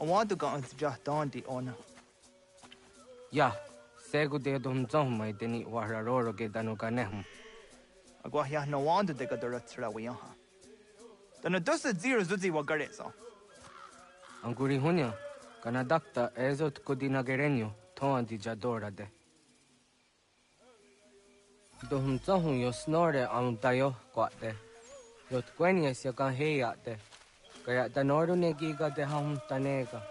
want to go into just on the honor. Yeah, segu de dum zom mai deni wararo ge danu ganem. Agwahia no want to take a director away. Then it does 0 Zuzi Wagarezo. Anguri hunya, kanadakta ezot kodina gerenyo, toan di jadora de. Dum zom yo snore am dayo quate. Yot quenies yakan heyate. Kaya danoru negiga de ham tanega.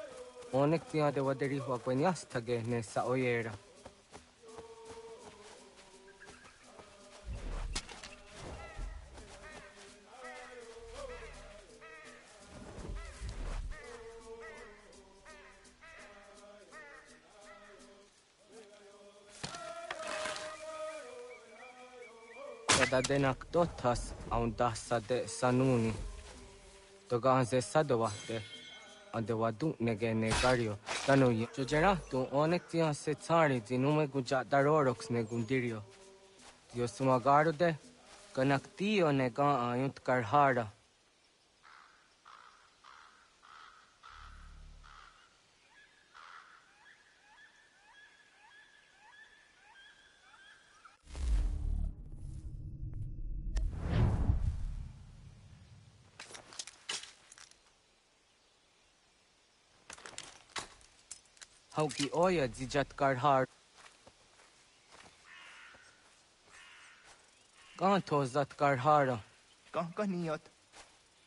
Onek tia de waderi wa queniastage ne sa oyera. Da denak dotas aun dasa de sanuni. Toga se sadovate. Ande wadu nege negario. Tanu ye. Jojera tu onek tia se tsari zinume guja darorox ne gundirio. Dio sumagaro de. Kanak tio nega ayunt karhara. Hauki oya zijat karhar. Ganto zat karhara. Gahganiot.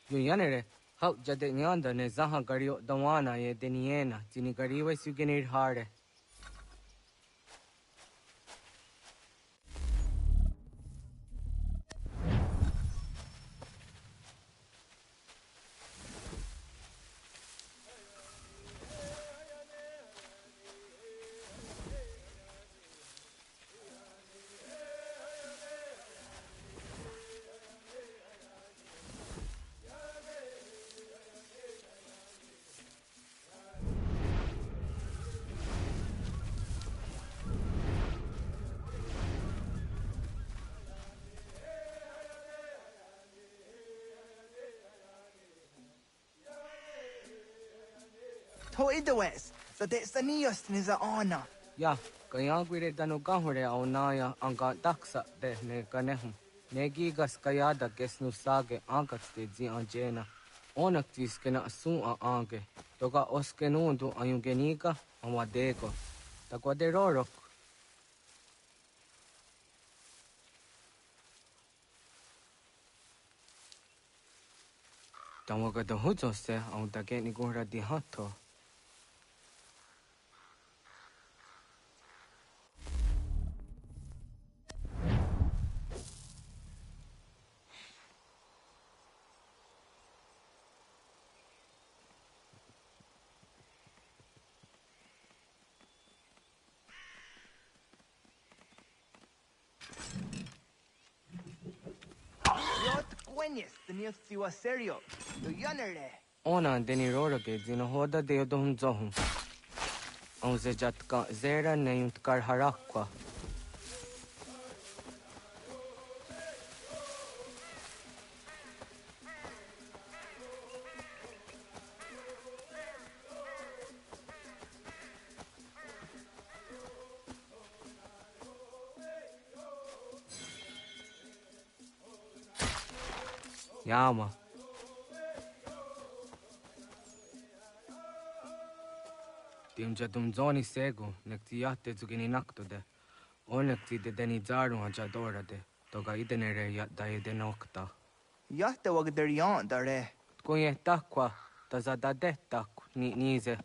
Yu yanere. Hau jade nyanda ne zaha gario dawana ye deniena. Zini gariwe sugenir hare. To idawes. So that's the nearest is a honor. Ya, kaya guire danu gahure au naya anga daksa de ne ganehum. Negigas kayada gesnu sage angats de zi anjena. Onaktis kena asun a ange. Toga oskenundu ayungeniga amadego. Taguaderorok. Tawaga da hujose au dageni gura di hato. The nearest you are serio. The yanere. Ona deni roroge zino hoda de odom zohum. Au zejatka zera neyunt karharakwa. Yama. Timja zoni sego, nekti yate zugini naktode. Onekti de deni zaru hajadora de. Toga idenere yat da idenokta. Yate wagderian dare. Tkunye takwa, tazadade tak ni nize.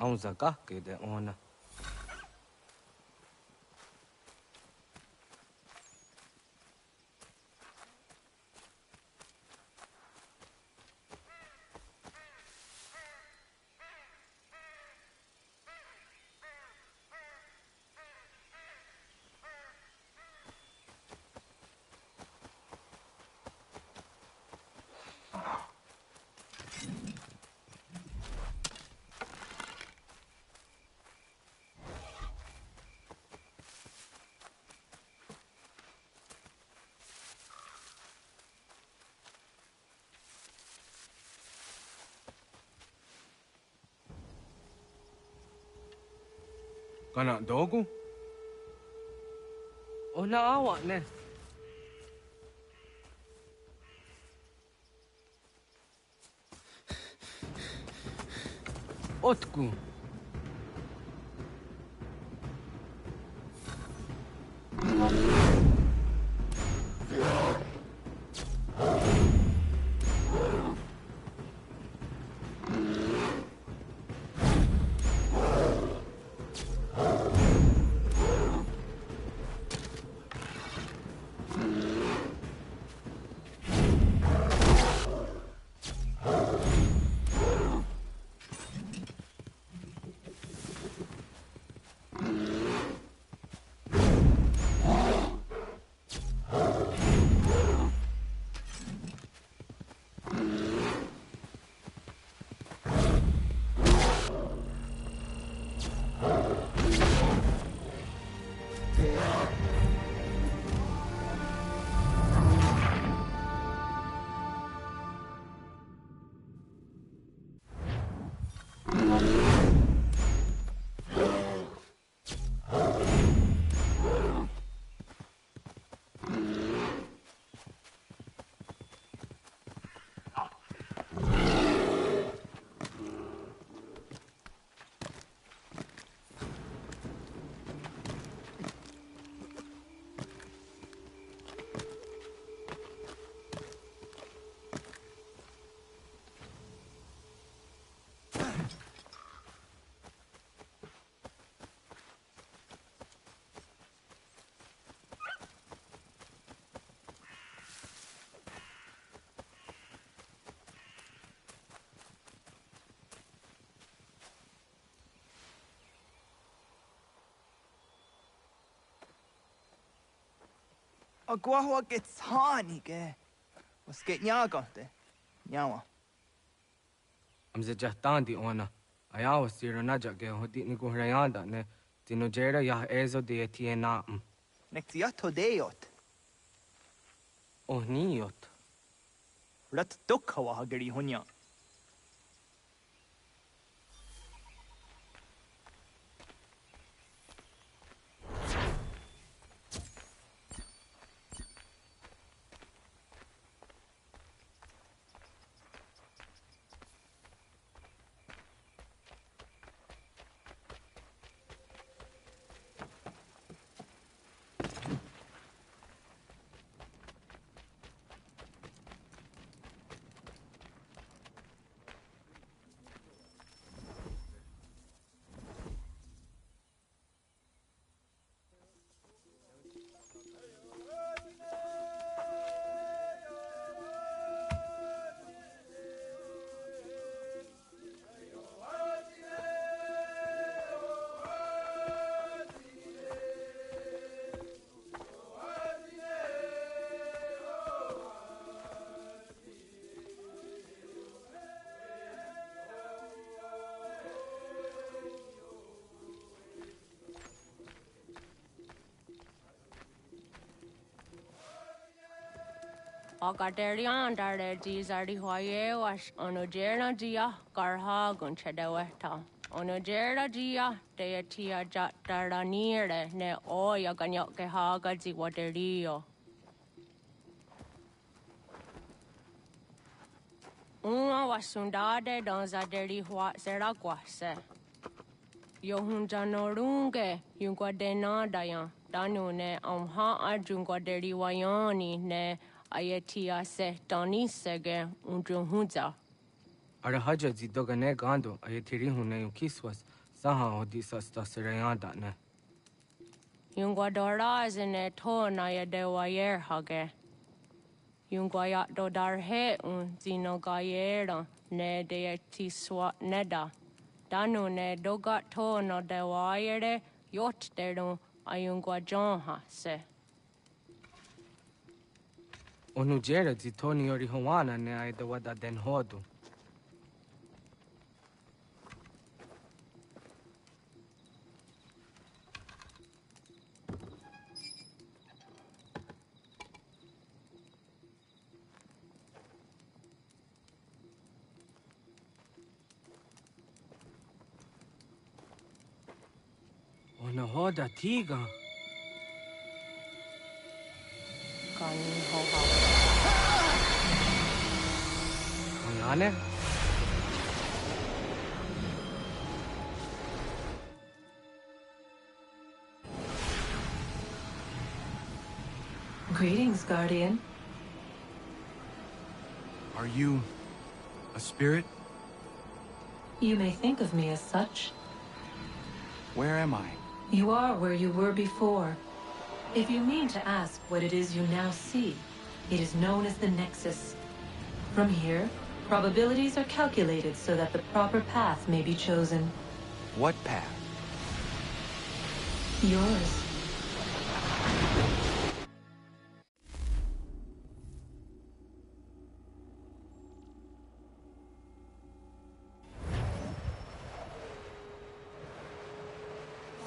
ông già cả cái để on à Cái nào đó cũng ona awak nè otku Qua hoa cái thani cái, was cái nhà cái thế, nhà wa. ông già chắc tan đi on à ai ao xí rồi nãy giờ cái hồi đi niku rayan đã nè thì nó chơi ra ya ezo de thiên na Next year today yot, oh ni yot rat tuk hoa hageri hunya. Agaderian darde dizardi hoye was onojera dia garha gunchedeweta. Onojera dia deatia jat dardanire ne oya ganyoke haga ziwaderio. Uma wasundade donzaderi hua seraguase. Yohunjanorunge yungwadena dayan danune amha ajungwaderi wayani ne Ayatia se Dani sege unjunhunza. Arahaja zidogane gando ayetiri hune kiswas saha odisas tasirayanda. Yung guadora zine to na ya dewayer hage. Yung guayat do darhe zino gayera ne de tiswa neda. Danu ne dogat to no dewayere yot deru ayung guajonha se. Onujera zitoni ori howana ne aidawada den hodu. Ona hoda tiga. Kani hoha. Onane? Greetings, Guardian. Are you a spirit? You may think of me as such. Where am I? You are where you were before. If you mean to ask what it is you now see, it is known as the Nexus. From here, probabilities are calculated so that the proper path may be chosen. What path? Yours.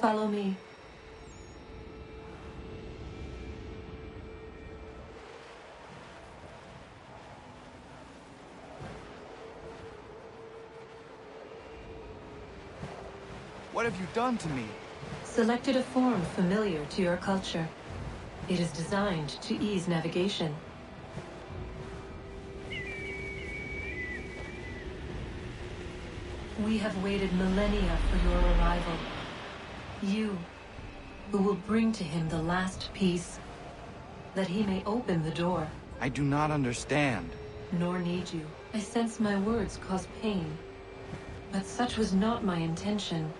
Follow me. What have you done to me? Selected a form familiar to your culture. It is designed to ease navigation. We have waited millennia for your arrival. You, who will bring to him the last piece, that he may open the door. I do not understand. Nor need you. I sense my words cause pain. But such was not my intention.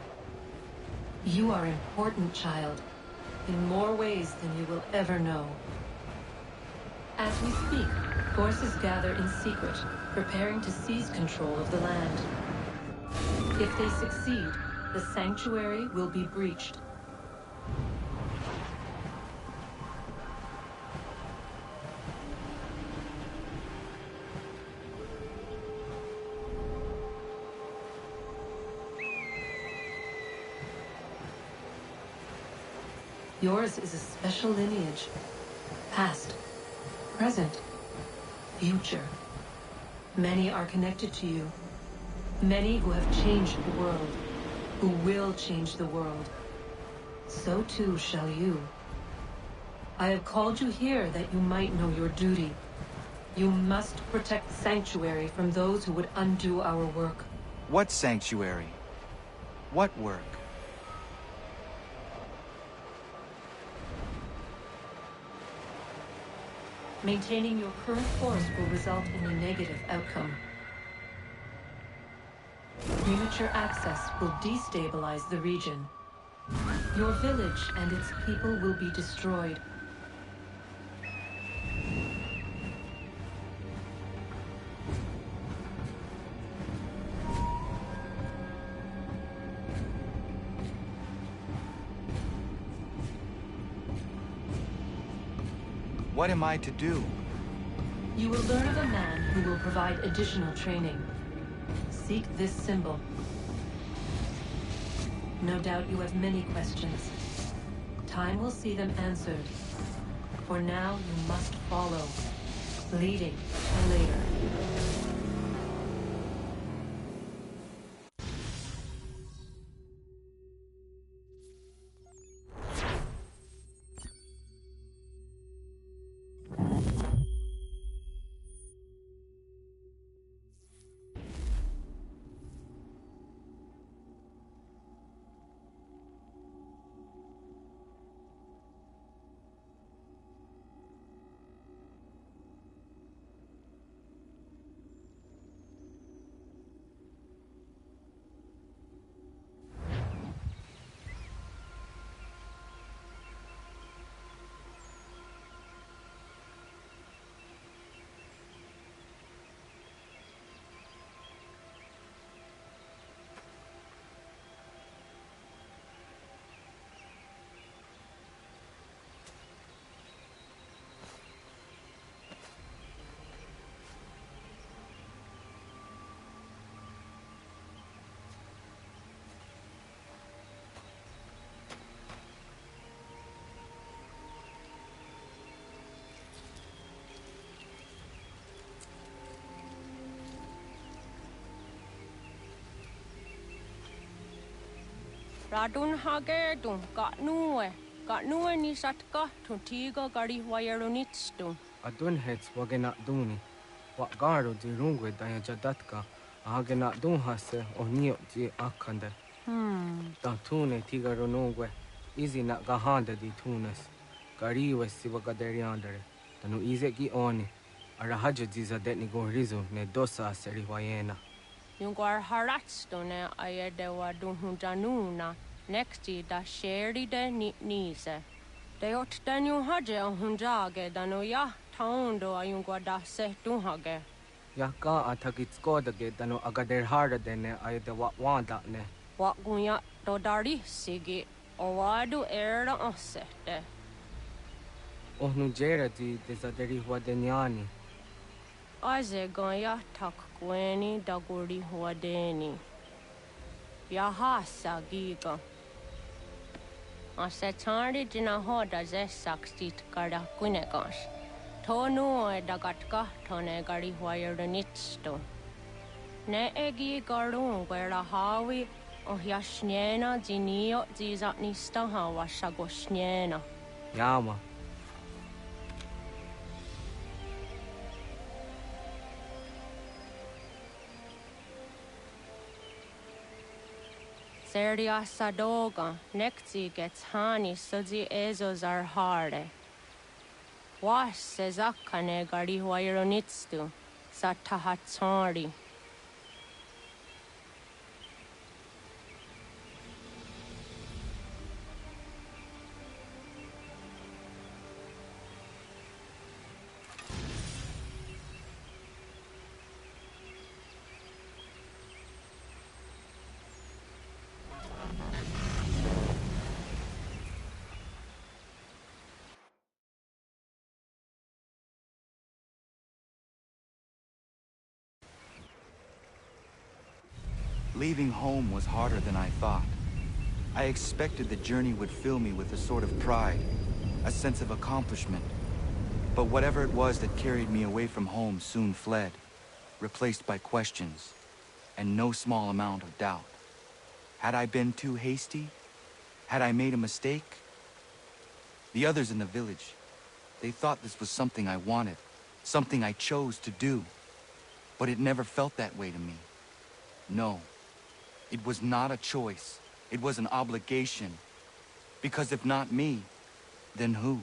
You are important, child, in more ways than you will ever know. As we speak, forces gather in secret, preparing to seize control of the land. If they succeed, the sanctuary will be breached. Yours is a special lineage. Past, present, future. Many are connected to you. Many who have changed the world, who will change the world. So too shall you. I have called you here that you might know your duty. You must protect the sanctuary from those who would undo our work. What sanctuary? What work? Maintaining your current course will result in a negative outcome. Premature access will destabilize the region. Your village and its people will be destroyed. What am I to do? You will learn of a man who will provide additional training. Seek this symbol. No doubt you have many questions. Time will see them answered. For now, you must follow, leading later. Radun hagedun, got nue ni satka, tuntigo gari wayerunitstu. Adun heads wagena duni. What garo di rungwe daya jadatka. Agena dun hase o nio di akande. Da tune tigaro nungwe. Easy na gahanda di tunes. Gariwe siwa gaderiandere. Tanu ize ki oni. Arahajo diza detni go rizu ne dosa seri wayena. Yungar haratstune ayede wadun hunjanuna. Nexti da sheri de nise. De ot danu haje on hunjage danu ya taundo ayungwa da se dunhage. Yaka atakitskodige danu agader harda dene ayede wanda ne. Wat gunya do dari sigi o wadu era osete. Ohnu jera di dezaderi wadenyani. Aze gonya tak gweni daguri wadeni. Yahasa giga. Ase tari dina hoda ze sakstit kada kunegas. Tonu e dagatka tone gari wayernitsto. Ne egi garun gwera hawi o yashnena zinio zizatnista hawa shagoshnena. Yama. Serdia sadoga, nekti gets hani suzi ezos are harde. Was sezakane gari wayronitstu, satahatsari. Leaving home was harder than I thought. I expected the journey would fill me with a sort of pride, a sense of accomplishment. But whatever it was that carried me away from home soon fled, replaced by questions, and no small amount of doubt. Had I been too hasty? Had I made a mistake? The others in the village, they thought this was something I wanted, something I chose to do. But it never felt that way to me. No. It was not a choice. It was an obligation. Because if not me, then who?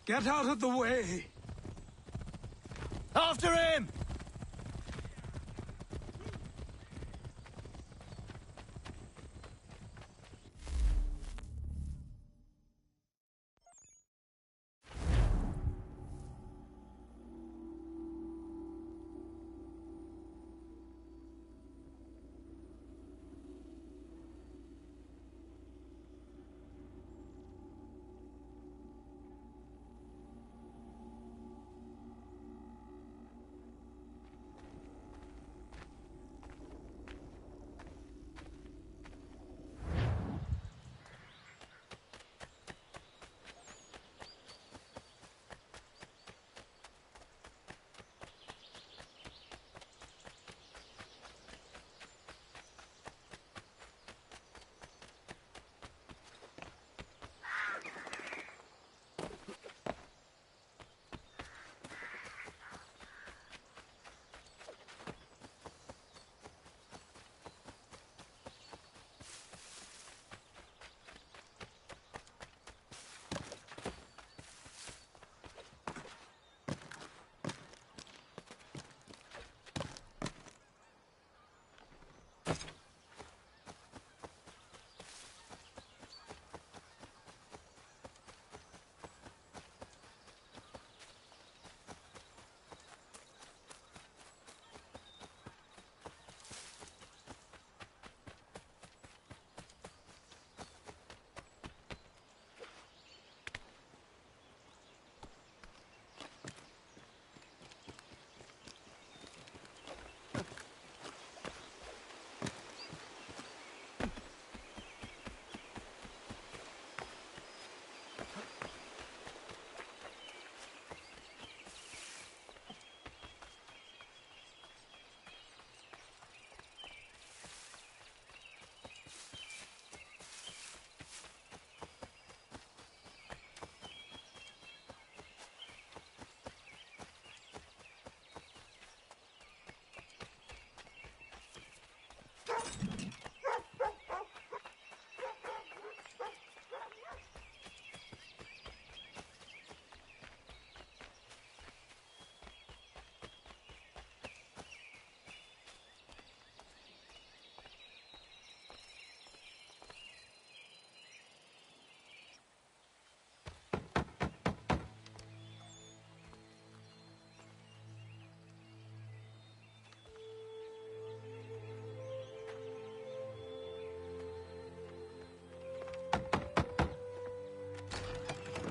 Get out of the way! After him!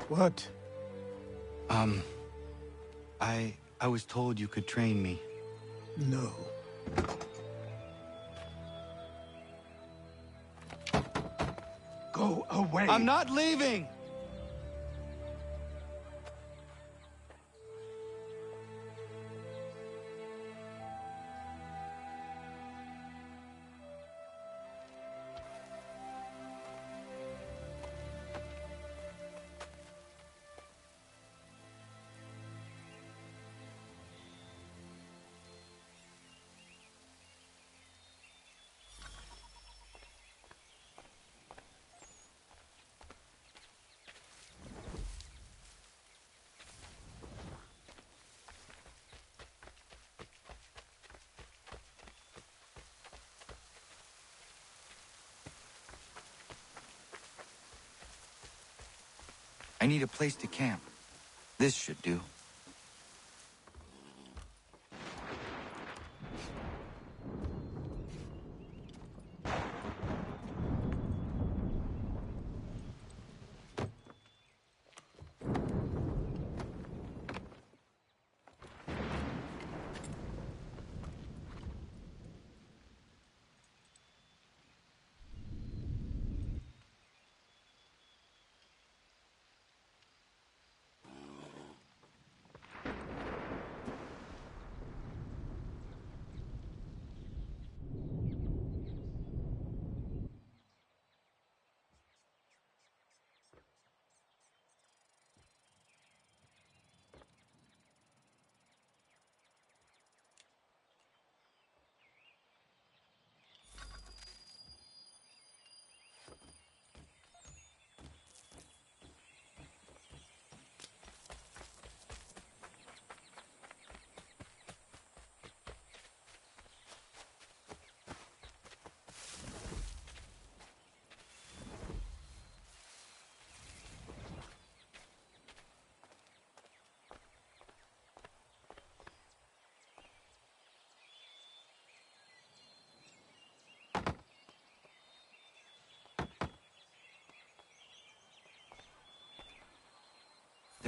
What? I was told you could train me. No. Go away! I'm not leaving! I need a place to camp. This should do.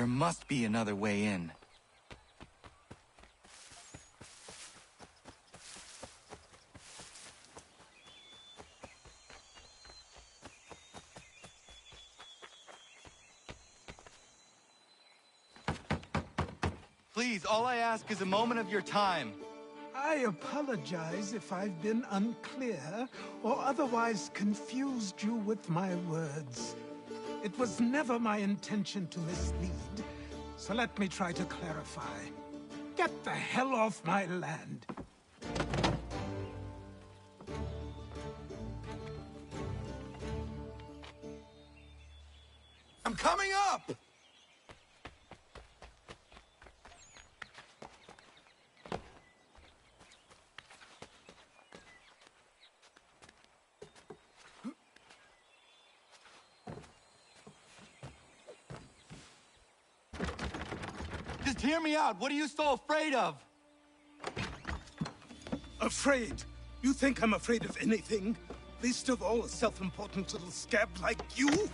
There must be another way in. Please, all I ask is a moment of your time. I apologize if I've been unclear or otherwise confused you with my words. It was never my intention to mislead, so let me try to clarify. Get the hell off my land. I'm coming up! Just hear me out. What are you so afraid of? Afraid? You think I'm afraid of anything? Least of all a self-important little scab like you?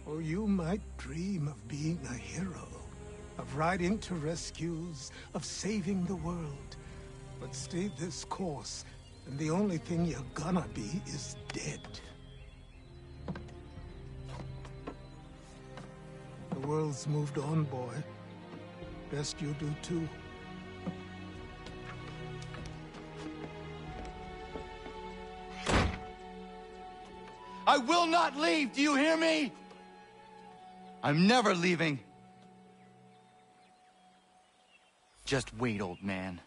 Or you might dream of being a hero, of riding to rescues, of saving the world. But stay this course, and the only thing you're gonna be is dead. The world's moved on, boy. Best you do too. I will not leave, do you hear me? I'm never leaving. Just wait, old man.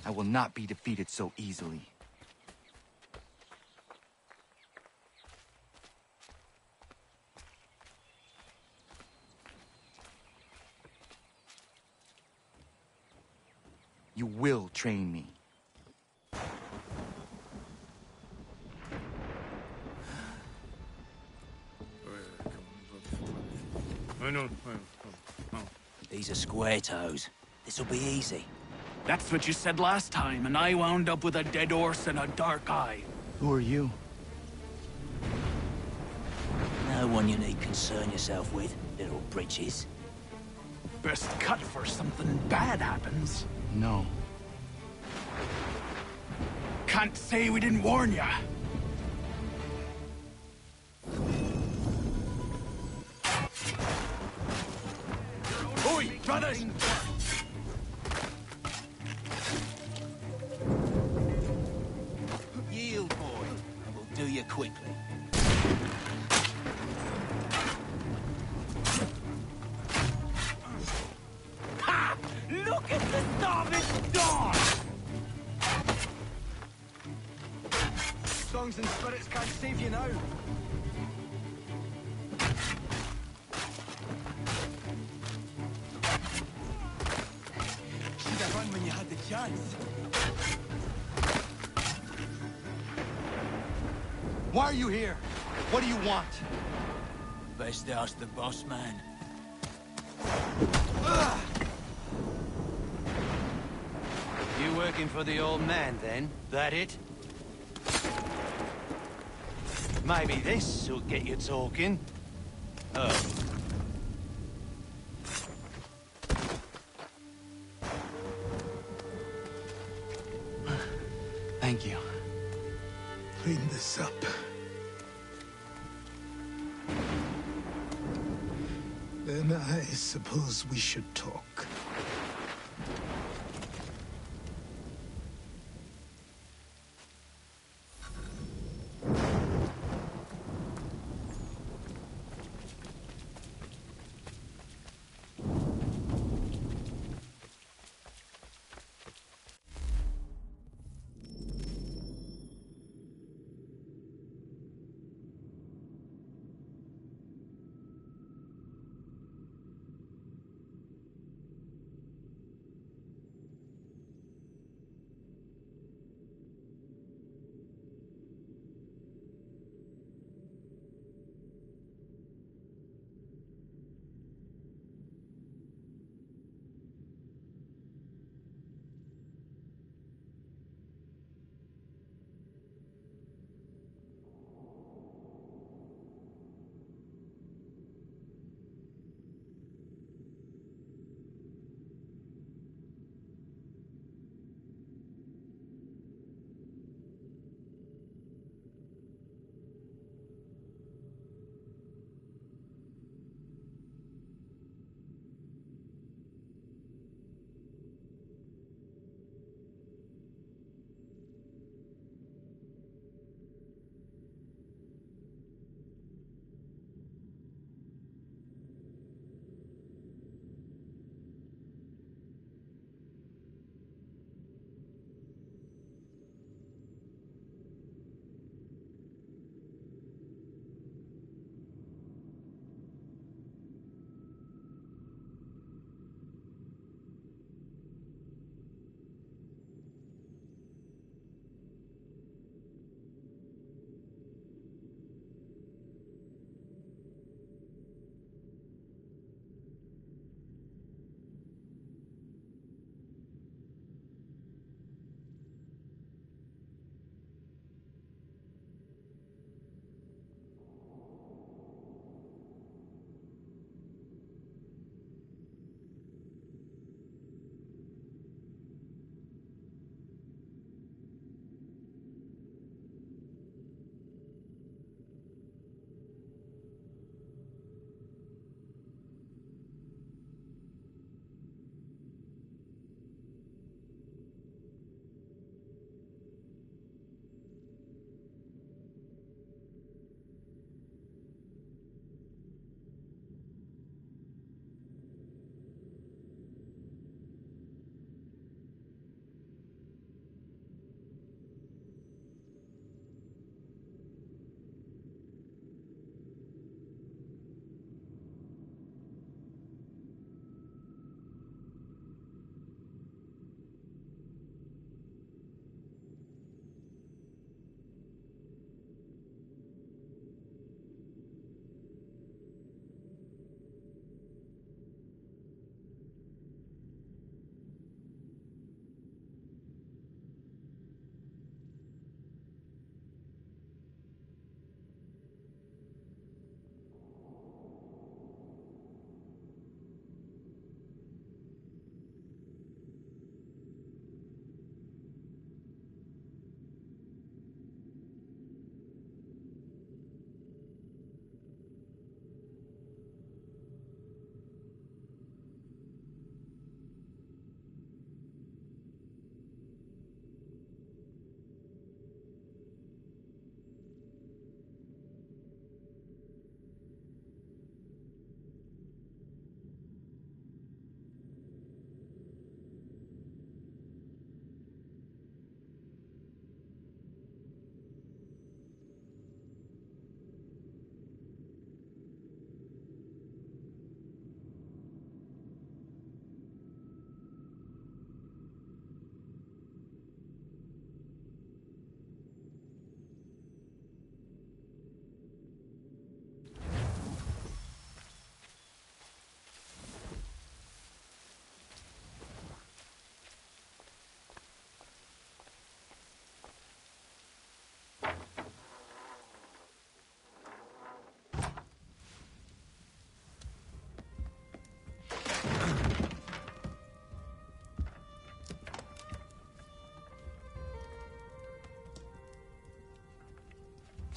I will not be defeated so easily. You will train me. These are square toes. This'll be easy. That's what you said last time, and I wound up with a dead horse and a dark eye. Who are you? No one you need concern yourself with, little britches. Best cut for something bad happens. No. Can't say we didn't warn ya. Oi, brothers! Yield, boy, and we'll do you quickly. Ha! Look at the starving dog! Songs and spirits can't save you now. Should have run when you had the chance. Why are you here? What do you want? Best ask the boss man. You working for the old man, then? That it? Maybe this'll get you talking. Oh. Thank you. Clean this up. Then I suppose we should talk.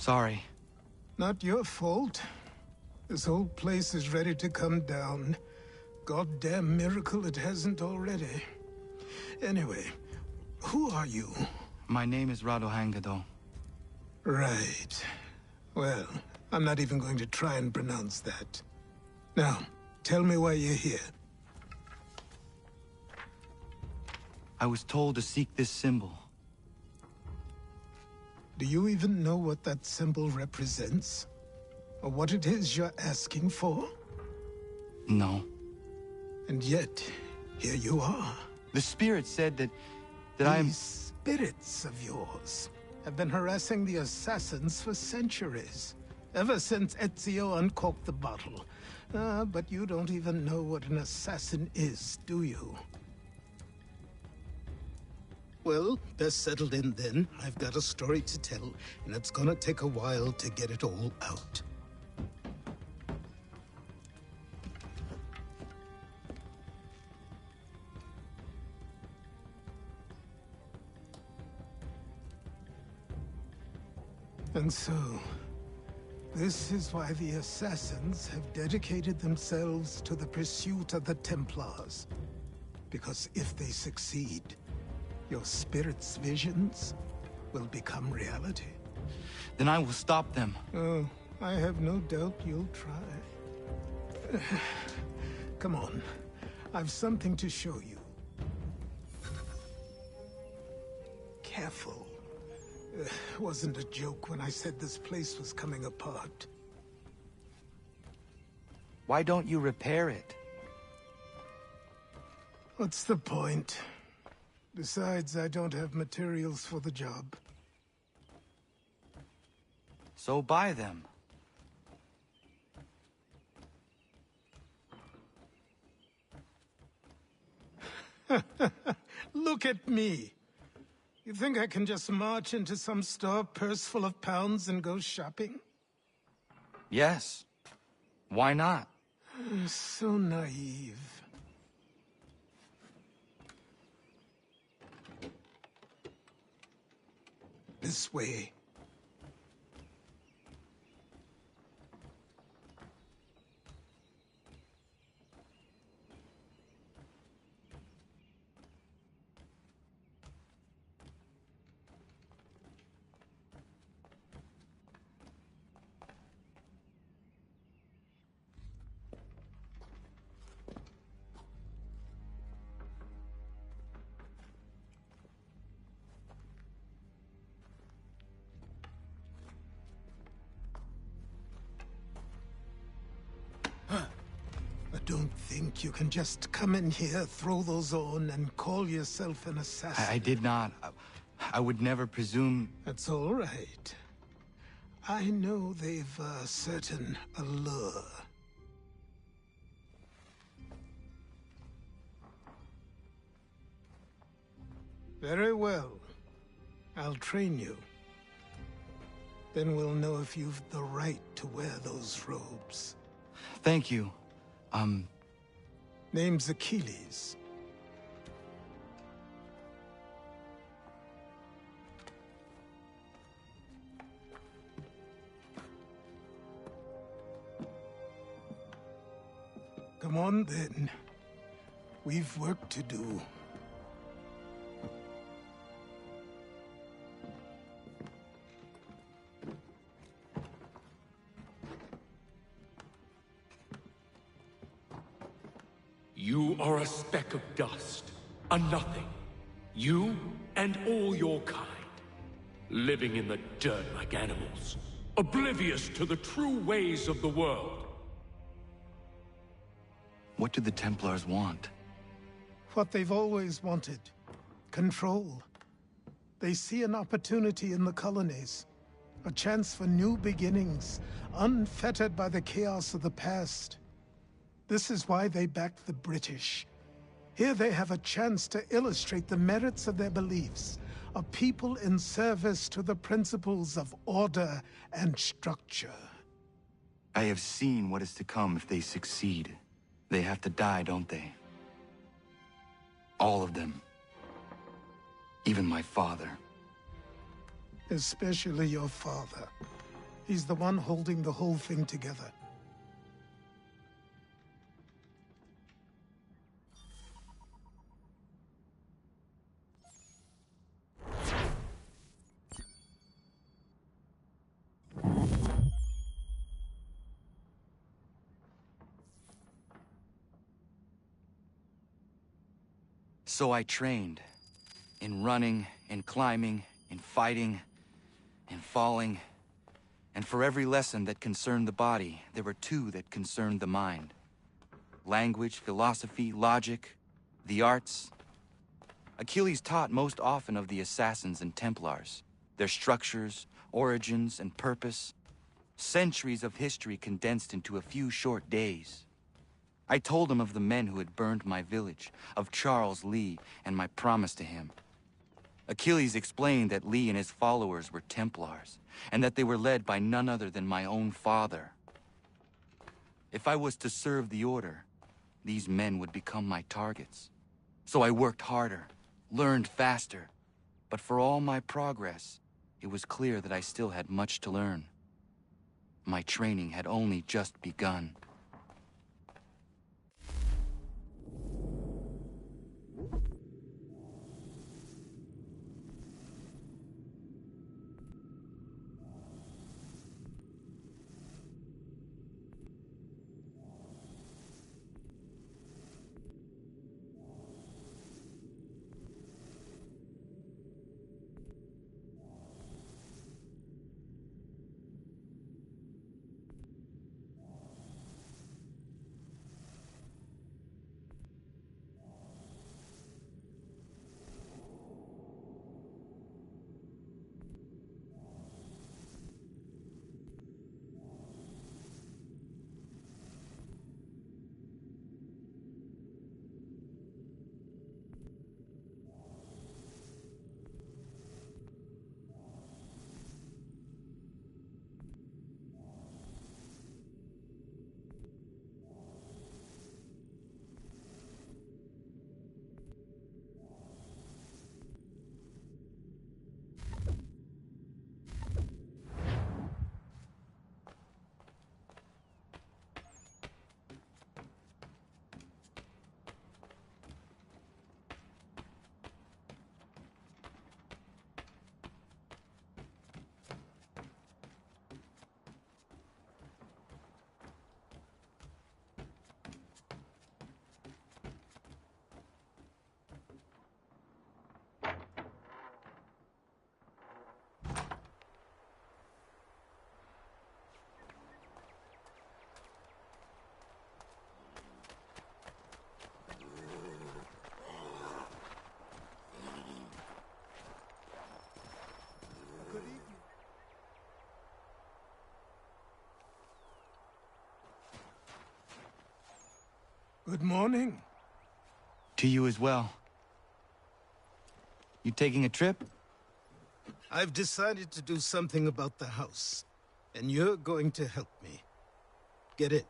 Sorry. Not your fault. This whole place is ready to come down. Goddamn miracle it hasn't already. Anyway, who are you? My name is Radohangado. Right. Well, I'm not even going to try and pronounce that. Now, tell me why you're here. I was told to seek this symbol. Do you even know what that symbol represents? Or what it is you're asking for? No. And yet, here you are. The spirit said that I am... These spirits of yours have been harassing the assassins for centuries. Ever since Ezio uncorked the bottle. But you don't even know what an assassin is, do you? Well, best settled in then. I've got a story to tell, and it's gonna take a while to get it all out. And so, this is why the Assassins have dedicated themselves to the pursuit of the Templars. Because if they succeed, your spirit's visions will become reality. Then I will stop them. Oh, I have no doubt you'll try. Come on, I've something to show you. Careful. Wasn't a joke when I said this place was coming apart. Why don't you repair it? What's the point? Besides, I don't have materials for the job. So buy them. Look at me. You think I can just march into some store, purse full of pounds, and go shopping? Yes. Why not? So naive. This way. Don't think you can just come in here, throw those on, and call yourself an assassin. I did not. I would never presume... That's all right. I know they've a certain allure. Very well. I'll train you. Then we'll know if you've the right to wear those robes. Thank you. Name's Achilles. Come on, then. We've work to do. You are a speck of dust, a nothing. You and all your kind, living in the dirt like animals, oblivious to the true ways of the world. What do the Templars want? What they've always wanted. Control. They see an opportunity in the colonies. A chance for new beginnings, unfettered by the chaos of the past. This is why they backed the British. Here they have a chance to illustrate the merits of their beliefs. A people in service to the principles of order and structure. I have seen what is to come if they succeed. They have to die, don't they? All of them. Even my father. Especially your father. He's the one holding the whole thing together. So I trained. In running, in climbing, in fighting, in falling. And for every lesson that concerned the body, there were two that concerned the mind. Language, philosophy, logic, the arts. Achilles taught most often of the assassins and Templars, their structures, origins, and purpose. Centuries of history condensed into a few short days. I told him of the men who had burned my village, of Charles Lee, and my promise to him. Achilles explained that Lee and his followers were Templars, and that they were led by none other than my own father. If I was to serve the Order, these men would become my targets. So I worked harder, learned faster, but for all my progress, it was clear that I still had much to learn. My training had only just begun. Good morning. To you as well. You taking a trip? I've decided to do something about the house, and you're going to help me. Get it?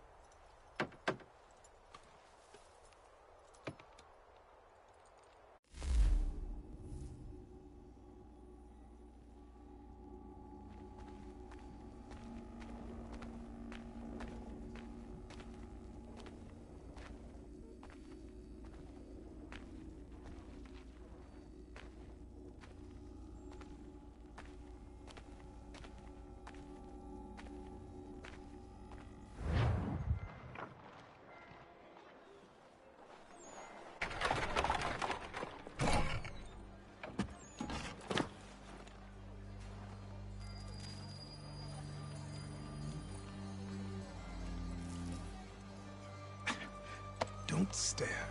Don't stare.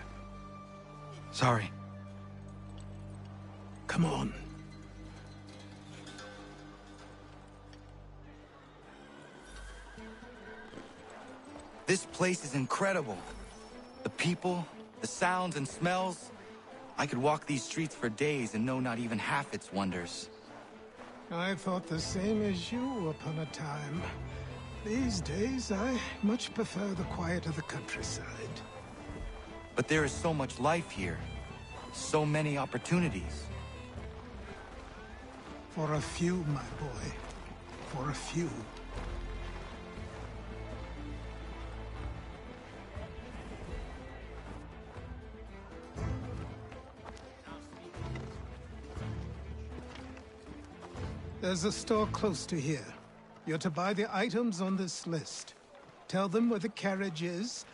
Sorry. Come on. This place is incredible. The people, the sounds and smells. I could walk these streets for days and know not even half its wonders. I thought the same as you upon a time. These days, I much prefer the quiet of the countryside. But there is so much life here. So many opportunities. For a few, my boy. For a few. There's a store close to here. You're to buy the items on this list. Tell them where the carriage is,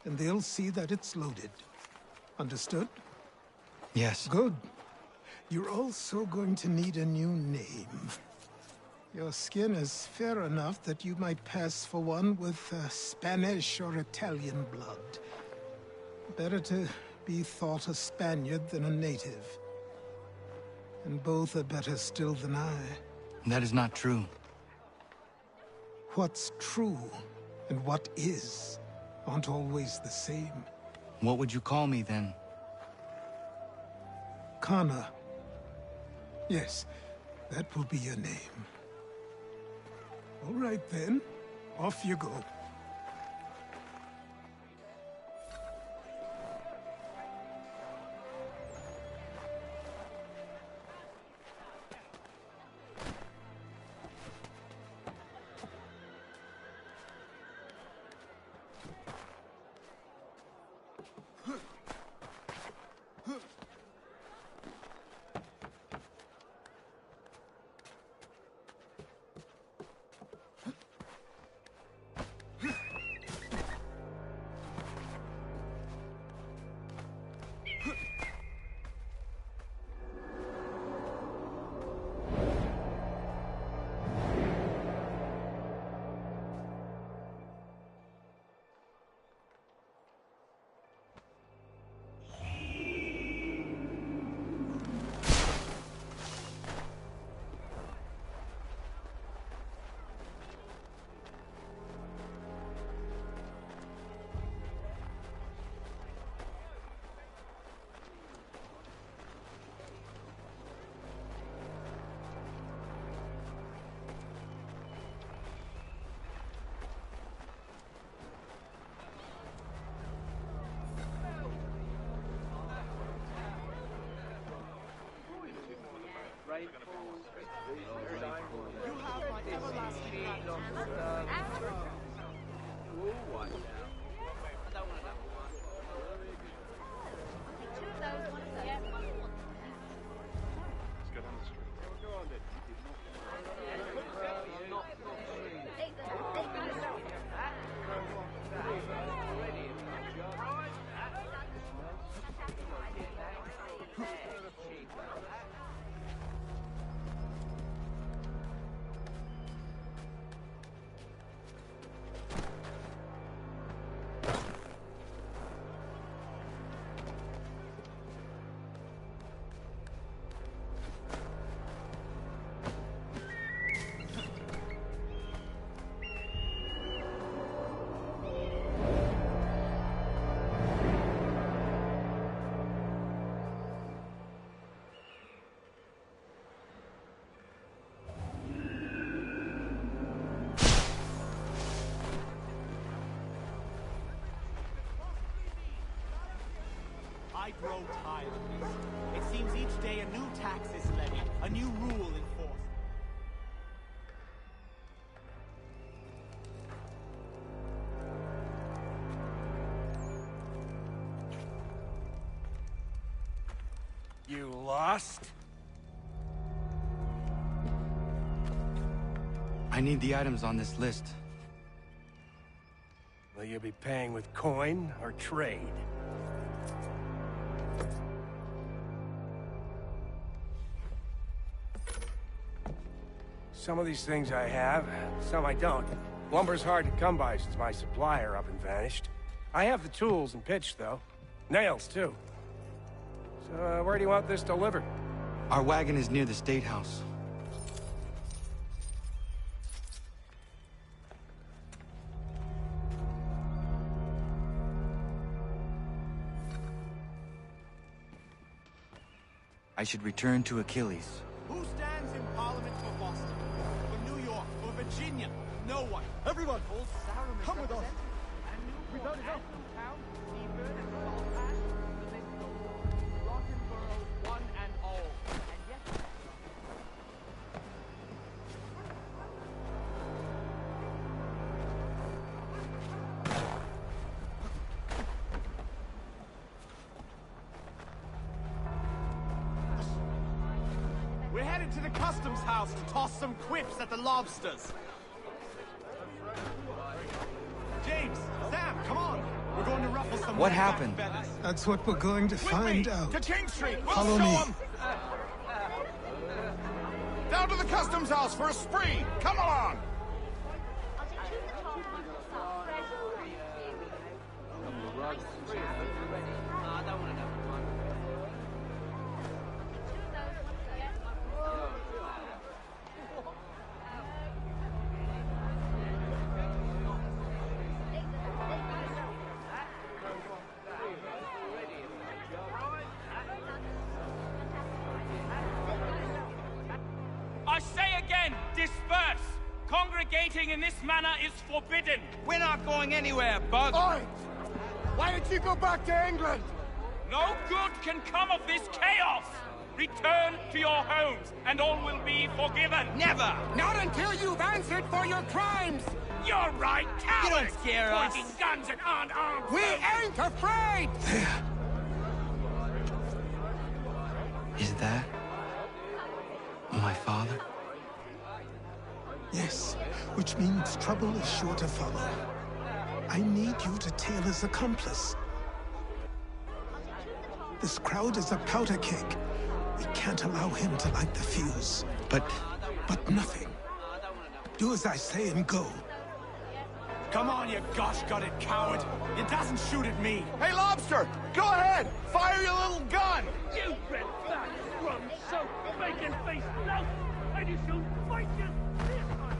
and they'll see that it's loaded. Understood? Yes. Good. You're also going to need a new name. Your skin is fair enough that you might pass for one with Spanish or Italian blood. Better to be thought a Spaniard than a native. And both are better still than I. That is not true. What's true and what is aren't always the same. What would you call me then? Kana. Yes, that will be your name. All right then, off you go. I grow tired of this. It seems each day a new tax is levied, a new rule enforced. You lost? I need the items on this list. Will you be paying with coin or trade? Some of these things I have, some I don't. Lumber's hard to come by since my supplier up and vanished. I have the tools and pitch, though. Nails, too. So, where do you want this delivered? Our wagon is near the State House. I should return to Achilles. Who stands in Parliament for Boston? For New York? For Virginia? No one. Everyone! Come with us! We don't know. One and all. And yet... We're headed to the customs house to toss some quips at the lobsters. James, Sam, come on. We're going to ruffle some What red-back happened? feathers. That's what we're going to With find me, out. to King Street. We'll Follow show me. 'em. Down to the customs house for a spree. Come along. I say again, disperse! Congregating in this manner is forbidden! We're not going anywhere, Bug. Oi! Why did you go back to England? No good can come of this chaos! Return to your homes, and all will be forgiven! Never! Not until you've answered for your crimes! You're right, cowards! You don't scare us. Pointing guns at aren't armed! We ain't afraid! There. Is that my father? Yes, which means trouble is sure to follow. I need you to tail his accomplice. This crowd is a powder keg. We can't allow him to light the fuse. But nothing. Do as I say and go. Come on, you gosh-gutted coward. It doesn't shoot at me. Hey, Lobster, go ahead. Fire your little gun. You red fat, rum, soap, bacon-faced lout! And you shall fight you this time!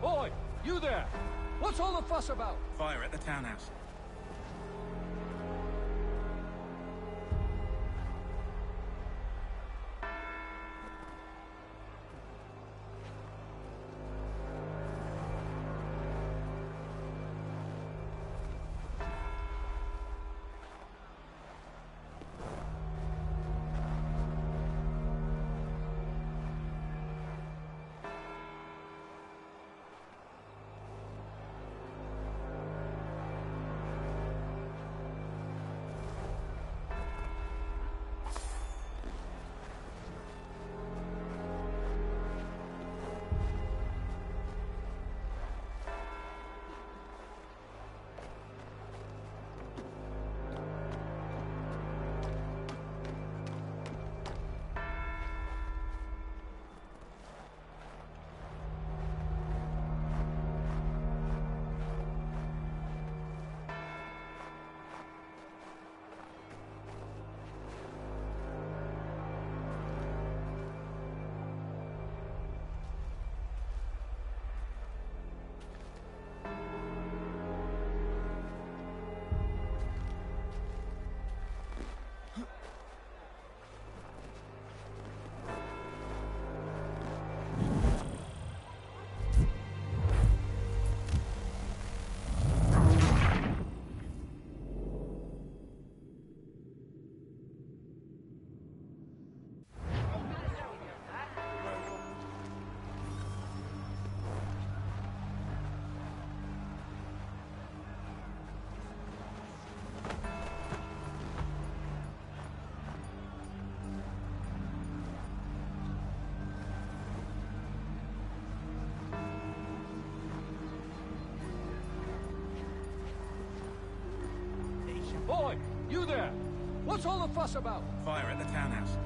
Boy, you there! What's all the fuss about? Fire at the townhouse. Boy, you there! What's all the fuss about? Fire at the townhouse.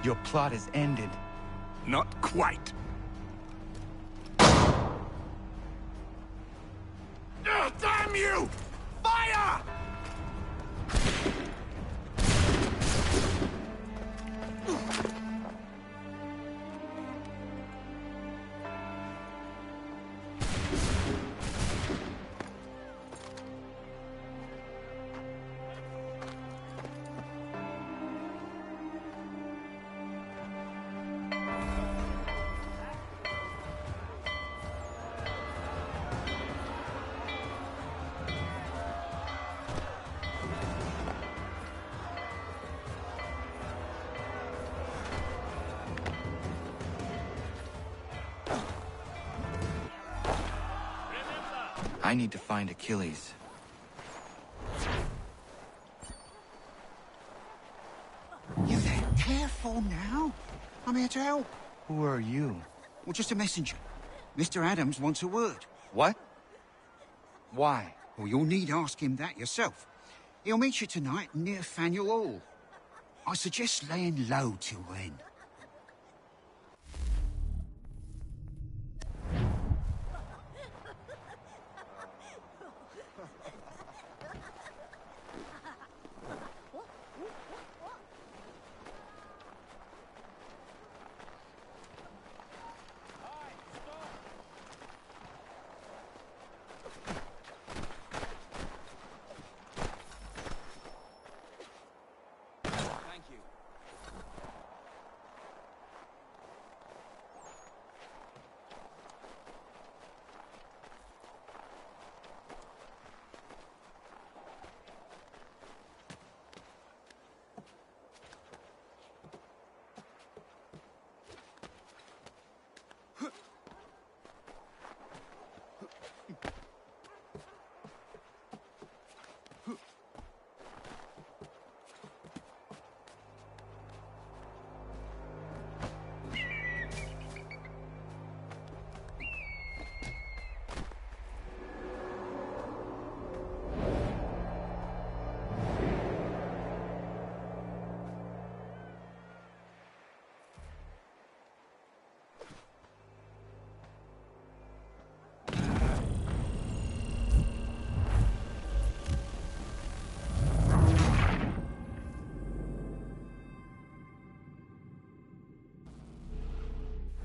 Your plot is ended. Not quite. Damn you! Fire! I need to find Achilles. You there? Careful now. I'm here to help. Who are you? Well, just a messenger. Mr. Adams wants a word. What? Why? Well, you'll need ask him that yourself. He'll meet you tonight near Faneuil Hall. I suggest laying low till then.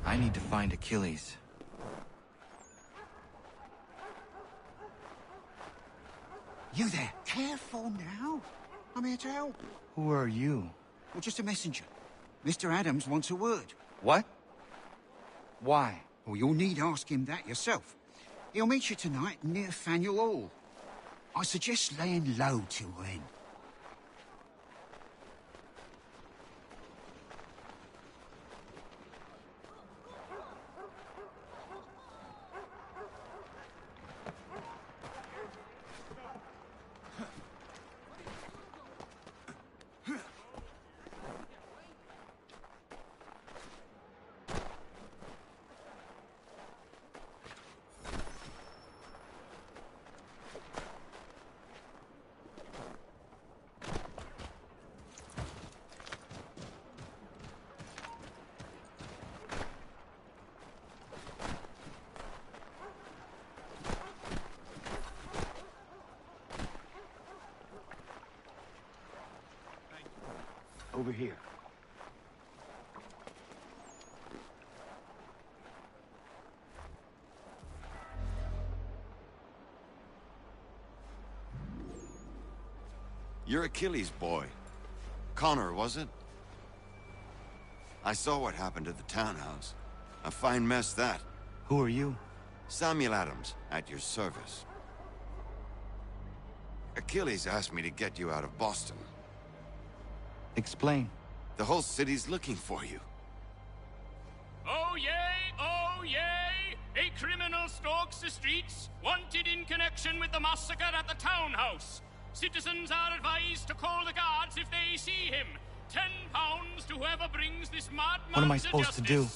I need to find Achilles. You there? Careful now. I'm here to help. Who are you? Well, just a messenger. Mr. Adams wants a word. What? Why? Well, you'll need ask him that yourself. He'll meet you tonight near Faneuil Hall. I suggest laying low till then. Over here. You're Achilles' boy. Connor, was it? I saw what happened at the townhouse. A fine mess, that. Who are you? Samuel Adams, at your service. Achilles asked me to get you out of Boston. Explain. The whole city's looking for you. Oh yay, oh yay! A criminal stalks the streets, wanted in connection with the massacre at the townhouse. Citizens are advised to call the guards if they see him. £10 to whoever brings this madman. What am I supposed to do?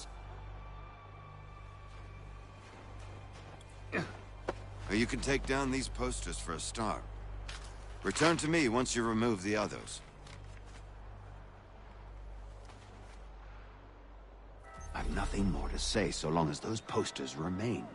You can take down these posters for a start. Return to me once you remove the others. nothing more to say so long as those posters remain.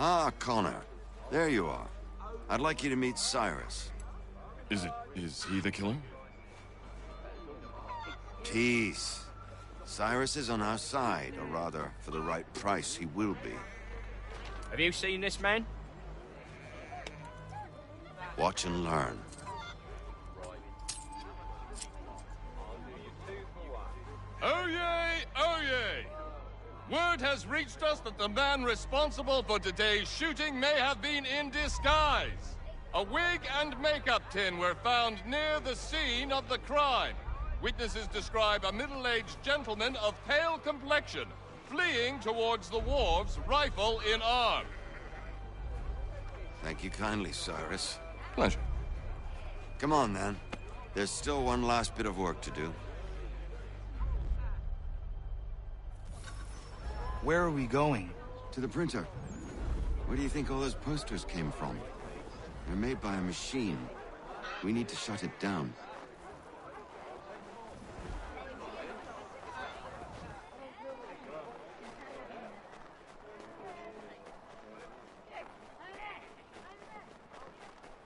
Ah, Connor. There you are. I'd like you to meet Cyrus. Is he the killer? Peace. Cyrus is on our side, or rather, for the right price, he will be. Have you seen this man? Watch and learn. Oh yay, oh yay! Word has reached us that the man responsible for today's shooting may have been in disguise. A wig and makeup tin were found near the scene of the crime. Witnesses describe a middle-aged gentleman of pale complexion fleeing towards the wharves, rifle in arm. Thank you kindly, Cyrus. Pleasure. Come on, then. There's still one last bit of work to do. Where are we going? To the printer. Where do you think all those posters came from? They're made by a machine. We need to shut it down.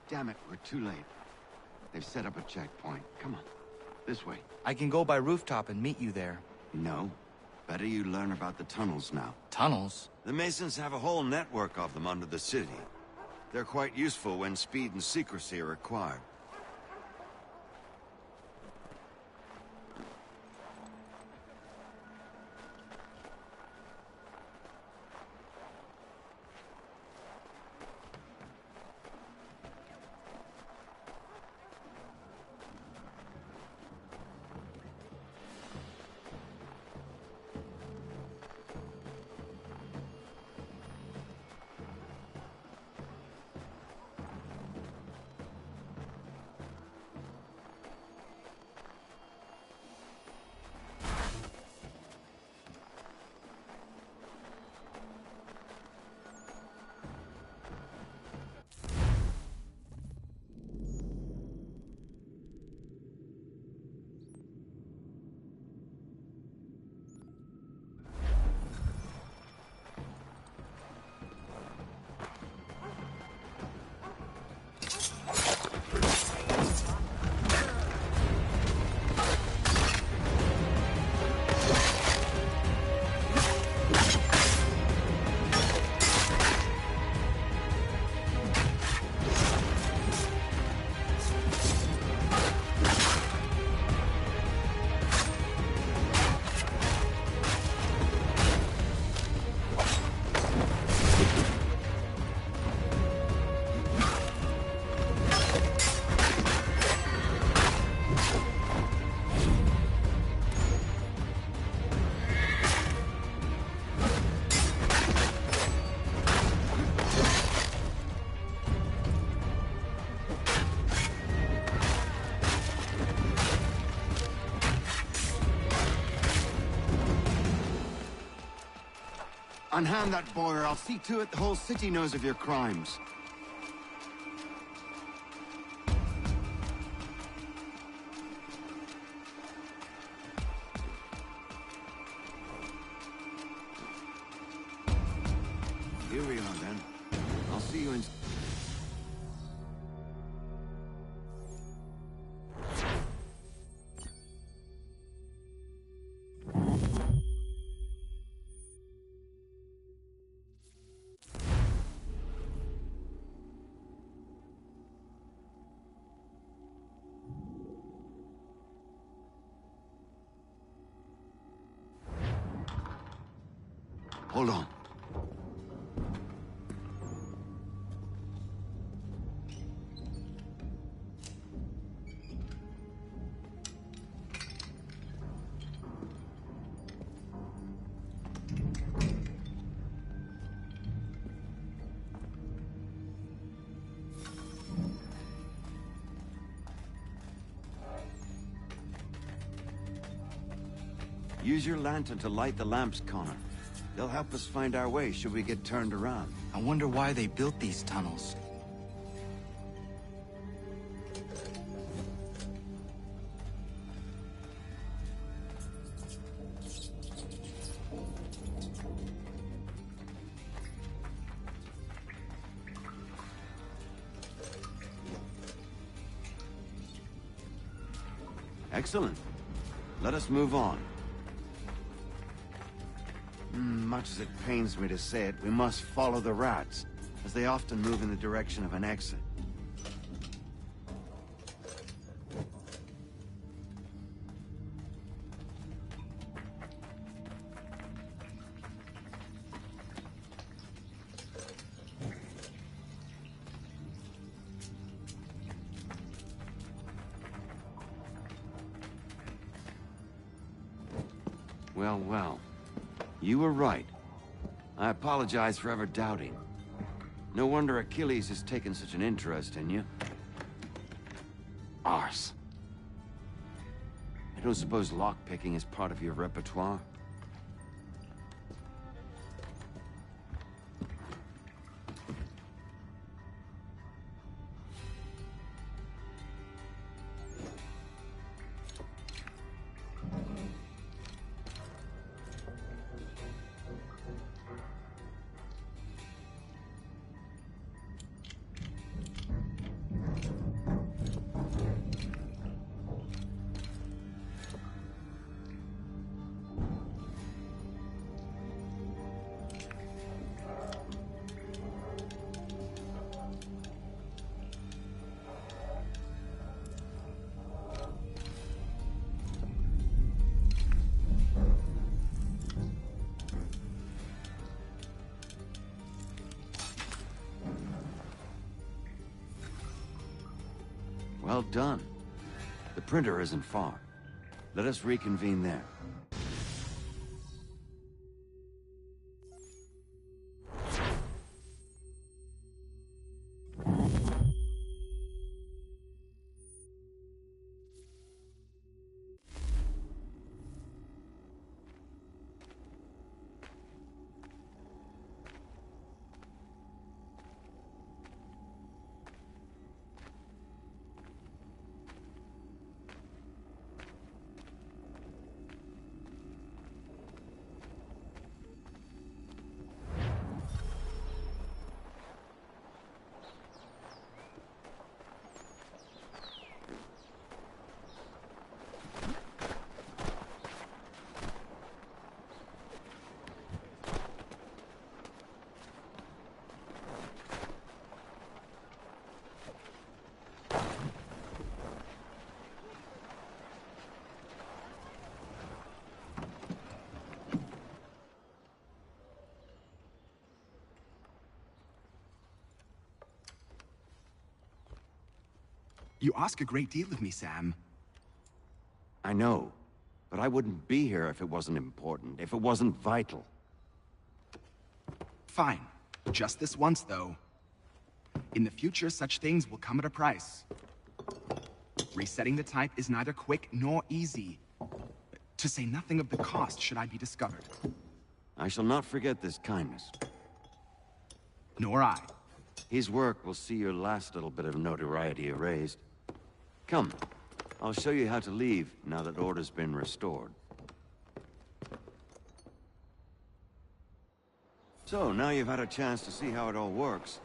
Damn it, we're too late. They've set up a checkpoint. Come on. This way. I can go by rooftop and meet you there. No. Better you learn about the tunnels now. Tunnels? The Masons have a whole network of them under the city. They're quite useful when speed and secrecy are required. Unhand that boy, or I'll see to it the whole city knows of your crimes. Here we are, then. I'll see you in... Hold on. Use your lantern to light the lamps, Connor. They'll help us find our way should we get turned around. I wonder why they built these tunnels. Excellent. Let us move on. Much as it pains me to say it, we must follow the rats, as they often move in the direction of an exit. Well, well. You were right. I apologize for ever doubting. No wonder Achilles has taken such an interest in you. Arse. I don't suppose lockpicking is part of your repertoire? Well done. The printer isn't far. Let us reconvene there. You ask a great deal of me, Sam. I know, but I wouldn't be here if it wasn't important, if it wasn't vital. Fine. Just this once, though. In the future, such things will come at a price. Resetting the type is neither quick nor easy. To say nothing of the cost should I be discovered. I shall not forget this kindness. Nor I. His work will see your last little bit of notoriety erased. Come, I'll show you how to leave now that order's been restored. So, now you've had a chance to see how it all works.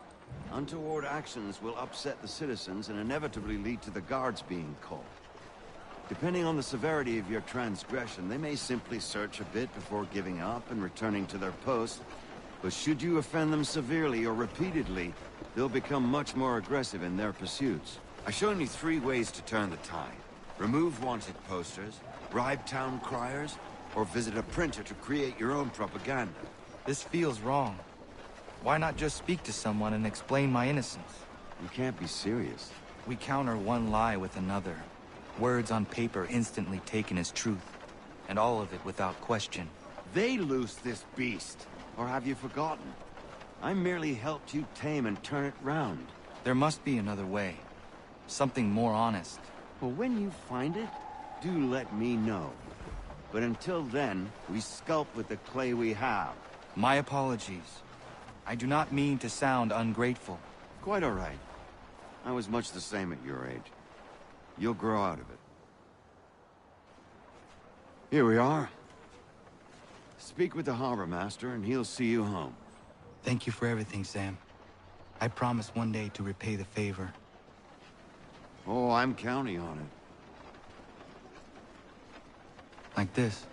Untoward actions will upset the citizens and inevitably lead to the guards being called. Depending on the severity of your transgression, they may simply search a bit before giving up and returning to their posts. But should you offend them severely or repeatedly, they'll become much more aggressive in their pursuits. I've shown you 3 ways to turn the tide. Remove wanted posters, bribe town criers, or visit a printer to create your own propaganda. This feels wrong. Why not just speak to someone and explain my innocence? You can't be serious. We counter one lie with another. Words on paper instantly taken as truth. And all of it without question. They loose this beast. Or have you forgotten? I merely helped you tame and turn it round. There must be another way. Something more honest. Well, when you find it, do let me know. But until then, we sculpt with the clay we have. My apologies. I do not mean to sound ungrateful. Quite all right. I was much the same at your age. You'll grow out of it. Here we are. Speak with the harbor master and he'll see you home. Thank you for everything, Sam. I promise one day to repay the favor. Oh, I'm counting on it. Like this.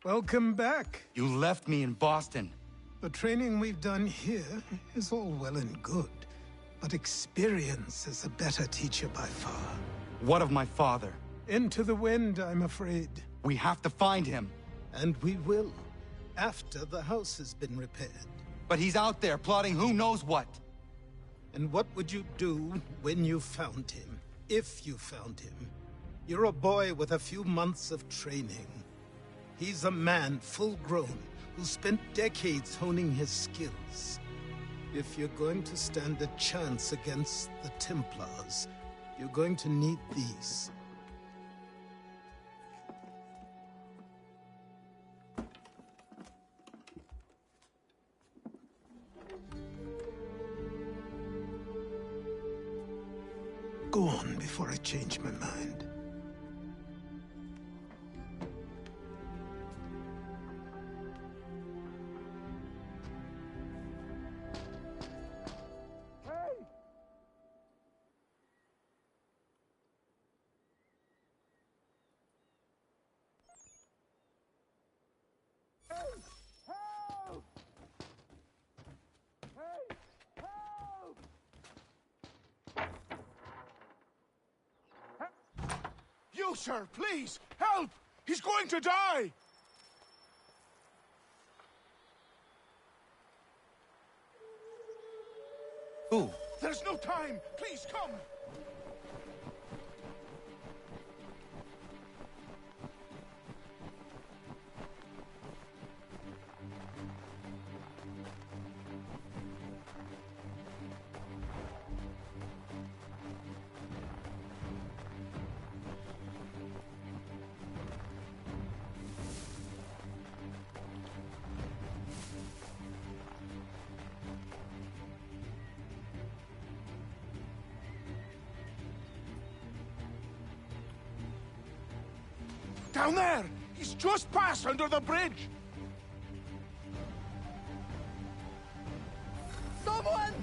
Welcome back. You left me in Boston. The training we've done here is all well and good, but experience is a better teacher by far. What of my father? Into the wind, I'm afraid. We have to find him. And we will, after the house has been repaired. But he's out there plotting who knows what. And what would you do when you found him? If you found him? You're a boy with a few months of training. He's a man, full-grown, who spent decades honing his skills. If you're going to stand a chance against the Templars, you're going to need these. Go on before I change my mind. No, sir, please! Help! He's going to die! Who? There's no time! Please, come! Down there! He's just passed under the bridge! Someone!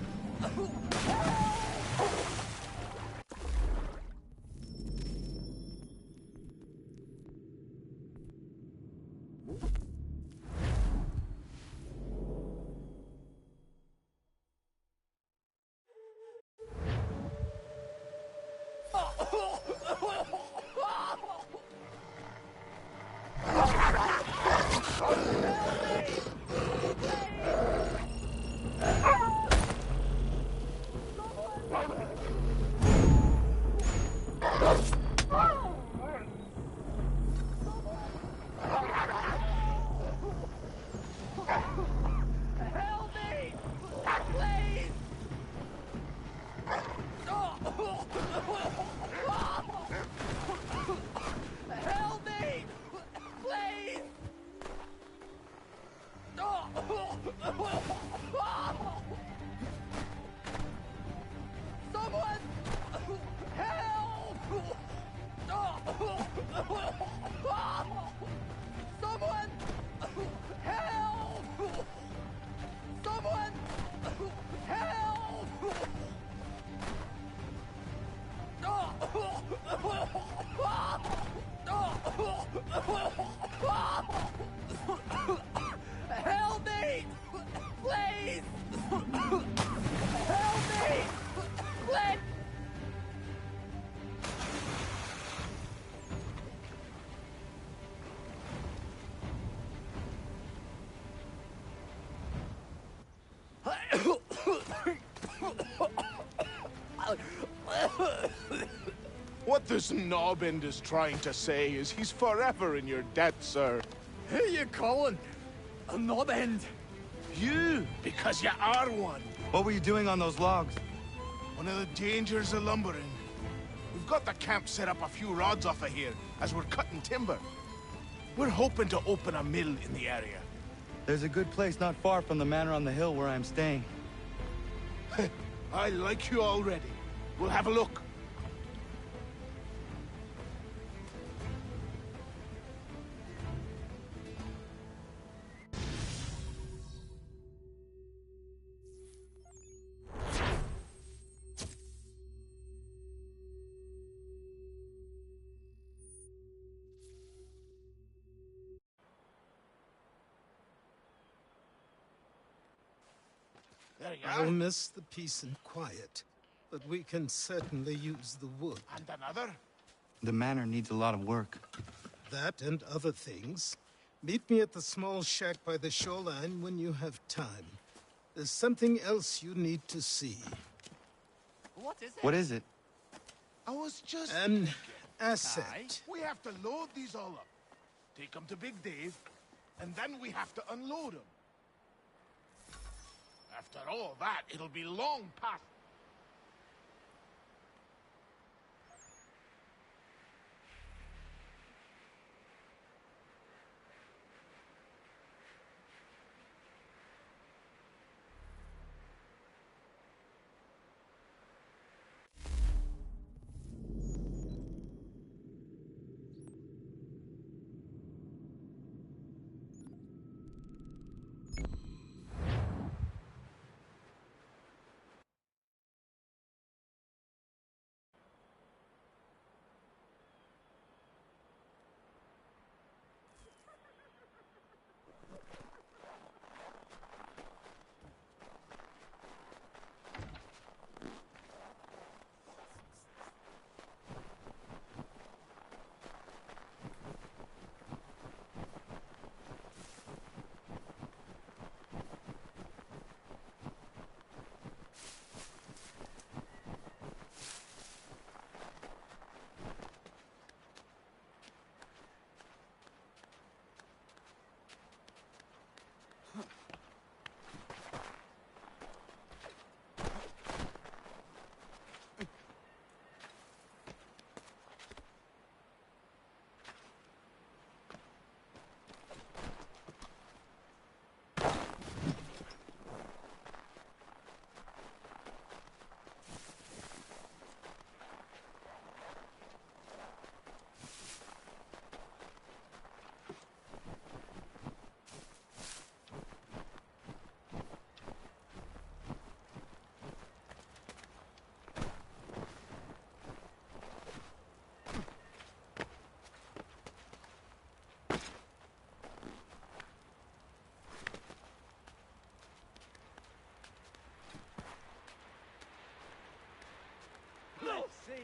Help me! Please! Help me! Please! What this knobbend is trying to say is he's forever in your debt, sir. Who you calling? A knob end? You, because you are one. What were you doing on those logs? One of the dangers of lumbering. We've got the camp set up a few rods off of here, as we're cutting timber. We're hoping to open a mill in the area. There's a good place not far from the manor on the hill where I'm staying. I like you already. We'll have a look. There you are. I'll miss the peace and quiet, but we can certainly use the wood. And another? The manor needs a lot of work. That and other things. Meet me at the small shack by the shoreline when you have time. There's something else you need to see. What is it? What is it? I was just... An asset. We have to load these all up. Take them to Big Dave, and then we have to unload them. After all that, it'll be long past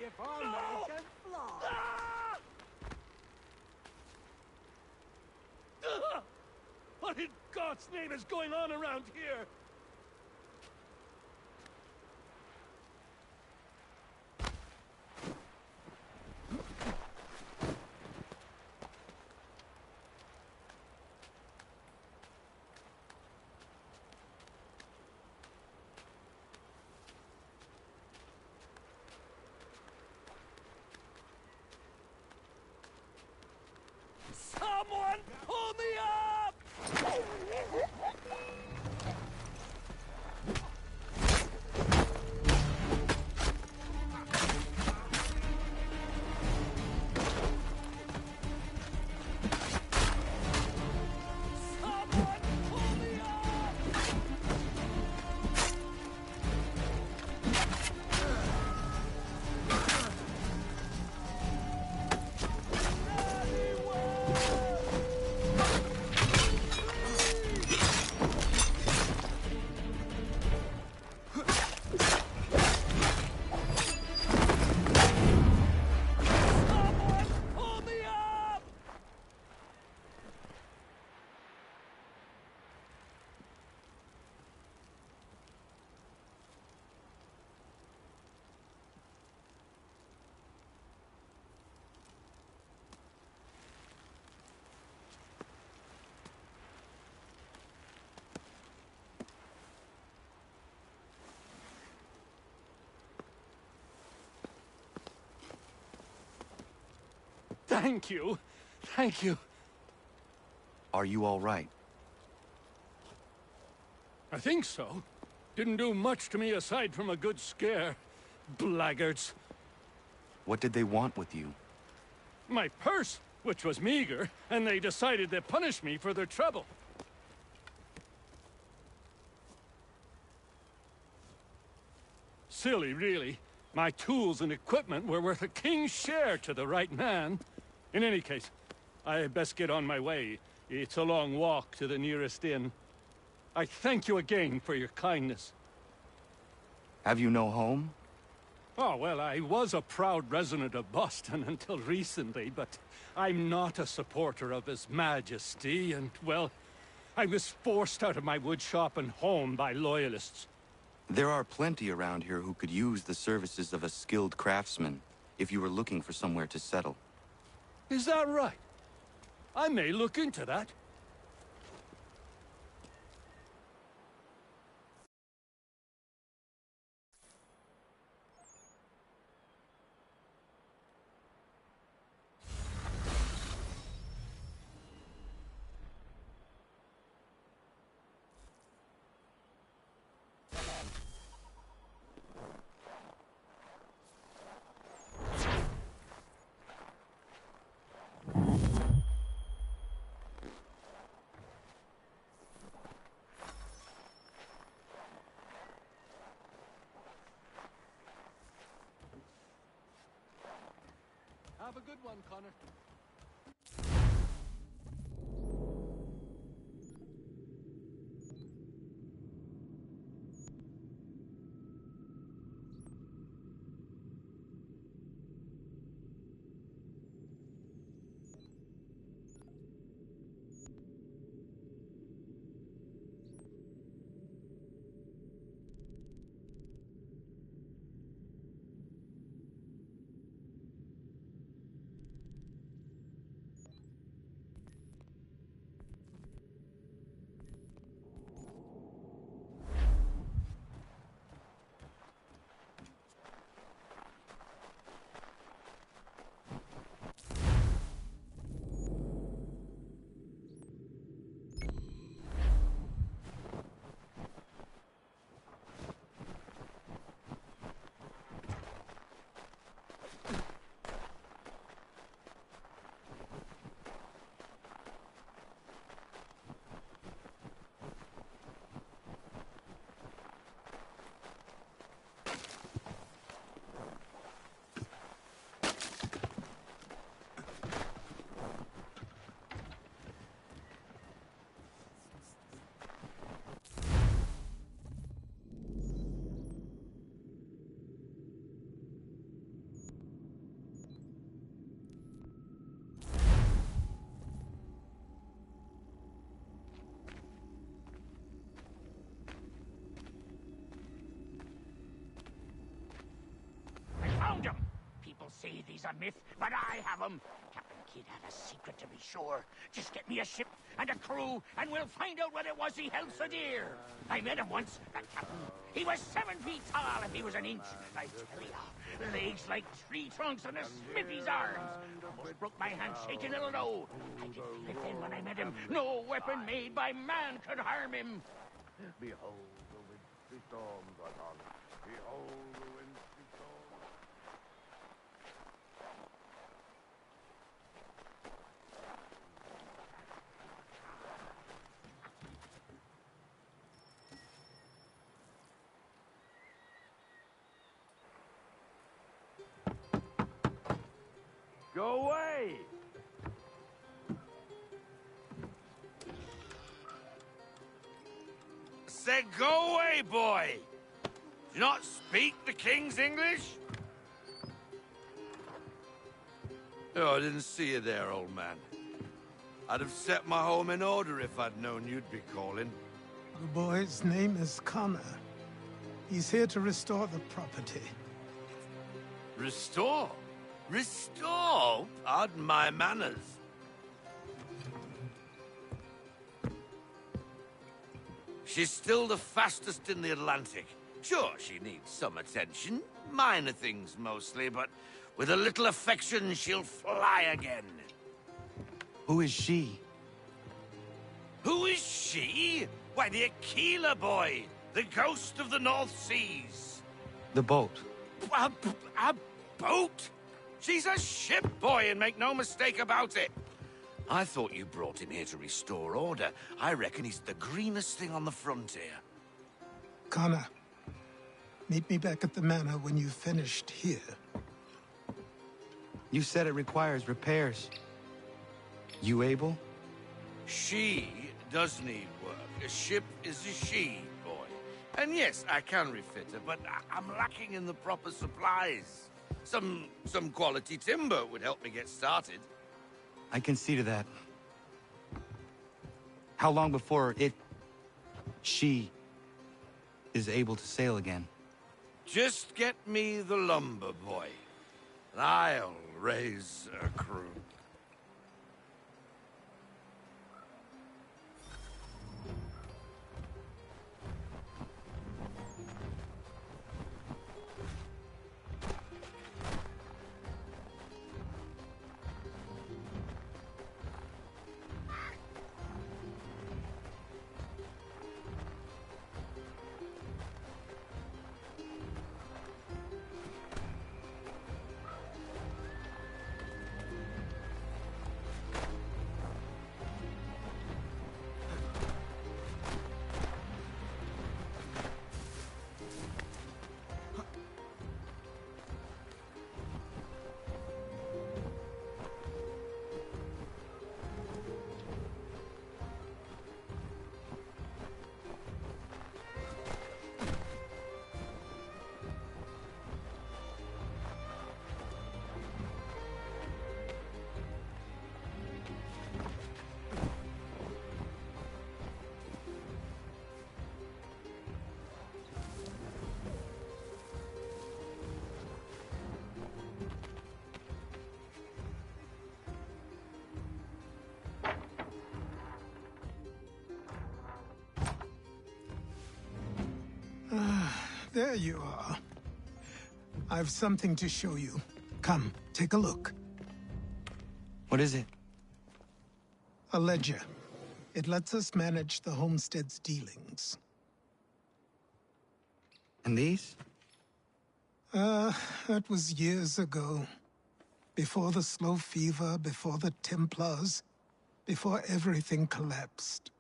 if our man can fly. What in God's name is going on around here? Someone pull me up! Thank you. Thank you. Are you all right? I think so. Didn't do much to me aside from a good scare. Blackguards. What did they want with you? My purse, which was meager, and they decided to punish me for their trouble. Silly, really. My tools and equipment were worth a king's share to the right man. In any case, I had best get on my way. It's a long walk to the nearest inn. I thank you again for your kindness. Have you no home? Oh, well, I was a proud resident of Boston until recently, but I'm not a supporter of His Majesty, and, well, I was forced out of my woodshop and home by loyalists. There are plenty around here who could use the services of a skilled craftsman, if you were looking for somewhere to settle. Is that right? I may look into that. Have a good one, Connor. say these a myth, but I have 'em. Captain Kidd had a secret to be sure. Just get me a ship and a crew, and we'll find out what it was he held so dear. I met him once, that captain. He was 7 feet tall if he was an inch. I tell ya, legs like tree trunks and a smithy's arms. Almost broke my hand shaking it'll know. I did feel it then when I met him. No weapon made by man could harm him. Behold the wintry storms are gone. Behold the wintry storms. Go away! Said go away, boy! Do you not speak the King's English? Oh, I didn't see you there, old man. I'd have set my home in order if I'd known you'd be calling. The boy's name is Connor. He's here to restore the property. Restore? Restore? Pardon my manners. She's still the fastest in the Atlantic. Sure, she needs some attention. Minor things mostly, but with a little affection, she'll fly again. Who is she? Who is she? Why, the Aquila boy, the ghost of the North Seas. The boat. A boat? She's a ship, boy, and make no mistake about it. I thought you brought him here to restore order. I reckon he's the greenest thing on the frontier. Connor, meet me back at the manor when you've finished here. You said it requires repairs. You able? She does need work. A ship is a she, boy. And yes, I can refit her, but I'm lacking in the proper supplies. Some quality timber would help me get started. I can see to that. How long before she is able to sail again? Just get me the lumber, boy, and I'll raise a crew. There you are. I've something to show you. Come, take a look. What is it? A ledger. It lets us manage the homestead's dealings. And these? That was years ago. Before the slow fever, before the Templars, before everything collapsed.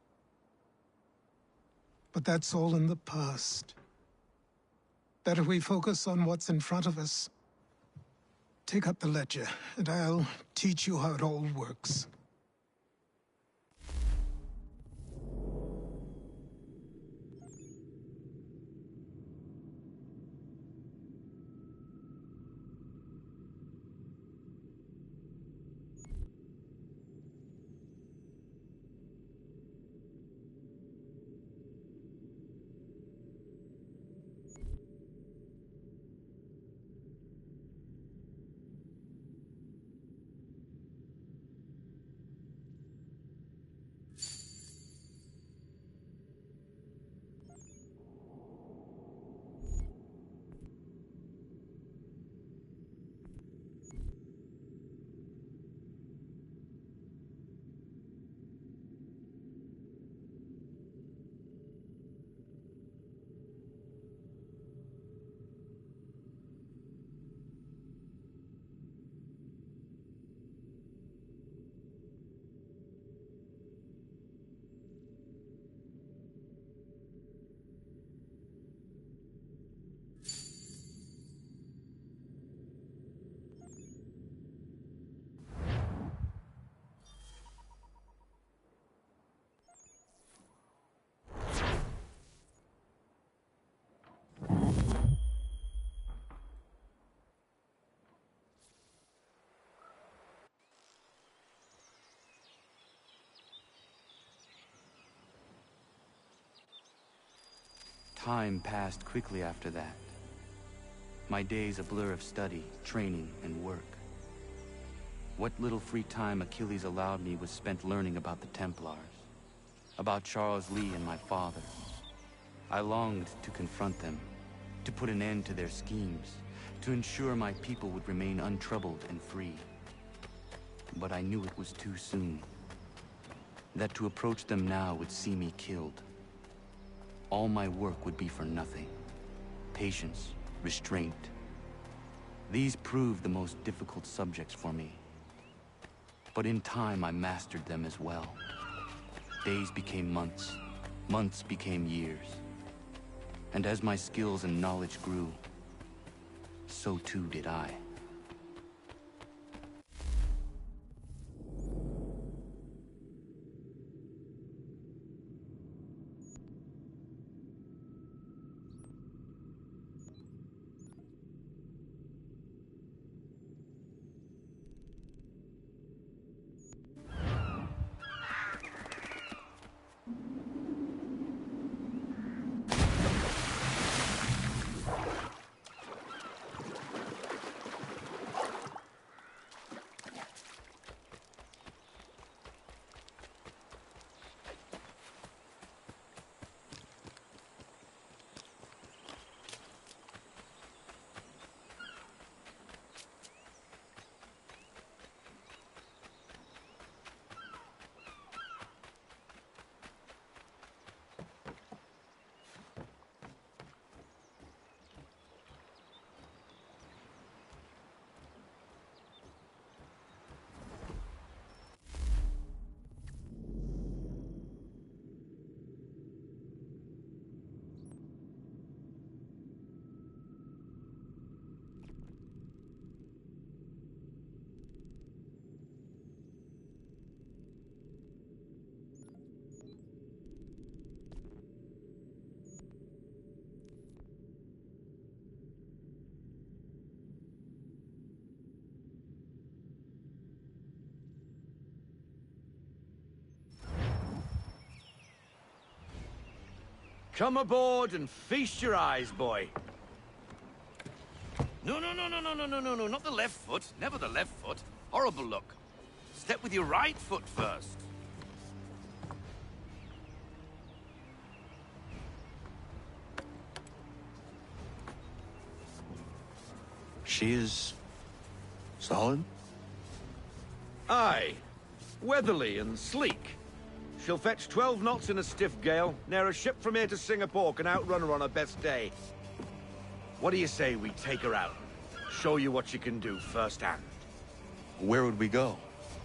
But that's all in the past. Better we focus on what's in front of us. Take up the ledger, and I'll teach you how it all works. Time passed quickly after that. My days a blur of study, training, and work. What little free time Achilles allowed me was spent learning about the Templars, about Charles Lee and my father. I longed to confront them, to put an end to their schemes, to ensure my people would remain untroubled and free. But I knew it was too soon, that to approach them now would see me killed. All my work would be for nothing. Patience, restraint. These proved the most difficult subjects for me. But in time, I mastered them as well. Days became months, months became years. And as my skills and knowledge grew, so too did I. Come aboard and feast your eyes, boy. No, not the left foot. Never the left foot. Horrible look. Step with your right foot first. She is... solid? Aye. Weatherly and sleek. She'll fetch 12 knots in a stiff gale. Ne'er a ship from here to Singapore can outrun her on her best day. What do you say we take her out? Show you what she can do firsthand. Where would we go?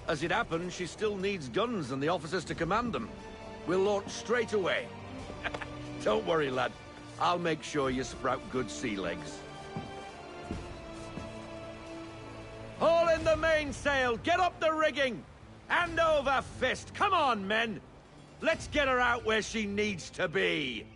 As it happens, she still needs guns and the officers to command them. We'll launch straight away. Don't worry, lad. I'll make sure you sprout good sea legs. Haul in the mainsail! Get up the rigging! Hand over fist! Come on, men! Let's get her out where she needs to be!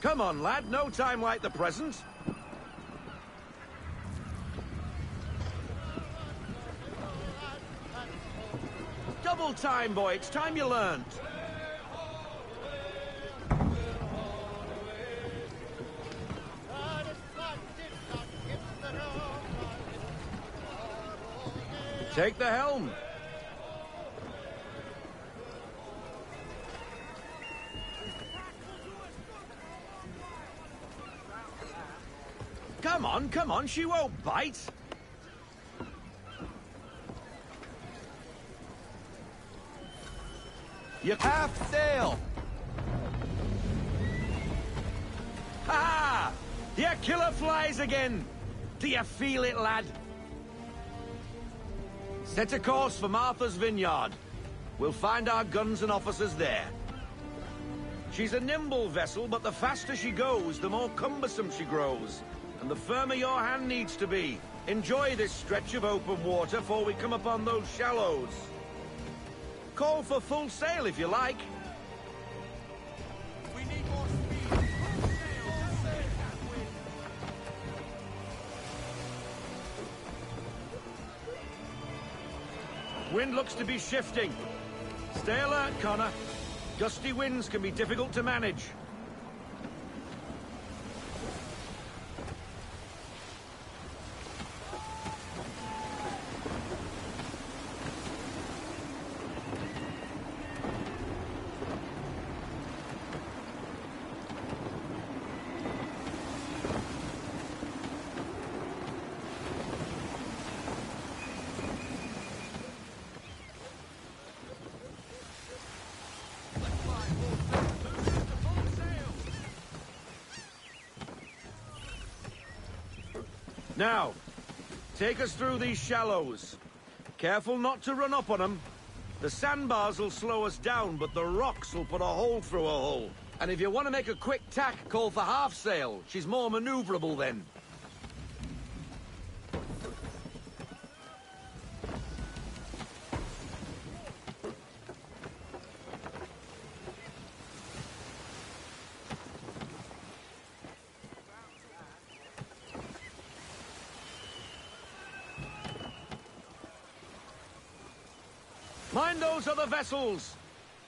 Come on, lad. No time like the present. Double time, boy. It's time you learned. Take the helm. Come on, she won't bite. You half sail. Ha! Your killer flies again. Do you feel it, lad? Set a course for Martha's Vineyard. We'll find our guns and officers there. She's a nimble vessel, but the faster she goes, the more cumbersome she grows. And the firmer your hand needs to be. Enjoy this stretch of open water before we come upon those shallows. Call for full sail if you like. We need more speed. Wind looks to be shifting. Stay alert, Connor. Gusty winds can be difficult to manage. Now, take us through these shallows. Careful not to run up on them. The sandbars will slow us down, but the rocks will put a hole through a hull. And if you want to make a quick tack, call for half sail. She's more maneuverable then. Mind those other vessels!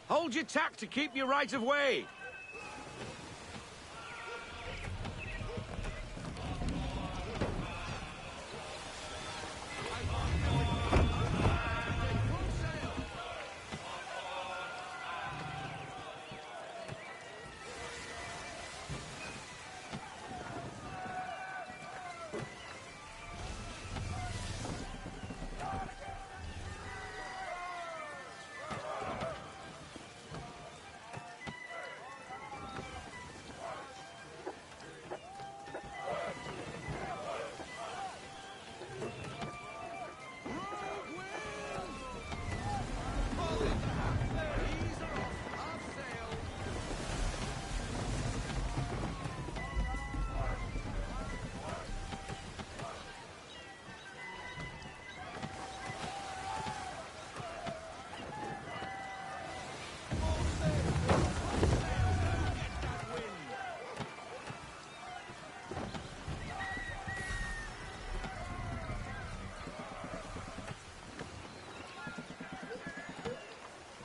Hold your tack to keep your right of way!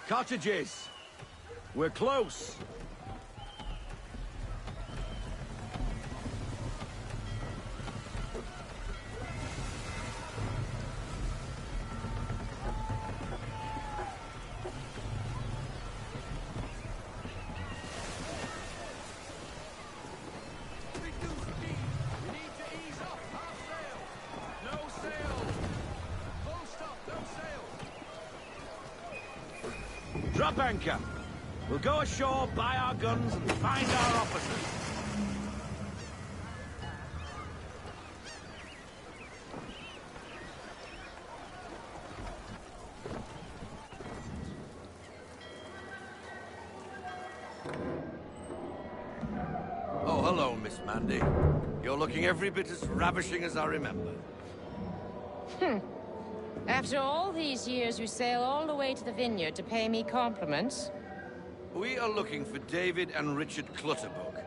Cottages! We're close! Drop anchor. We'll go ashore, buy our guns, and find our officers. Oh, hello, Miss Mandy. You're looking every bit as ravishing as I remember. After all these years, you sail all the way to the vineyard to pay me compliments? We are looking for David and Richard Clutterbuck.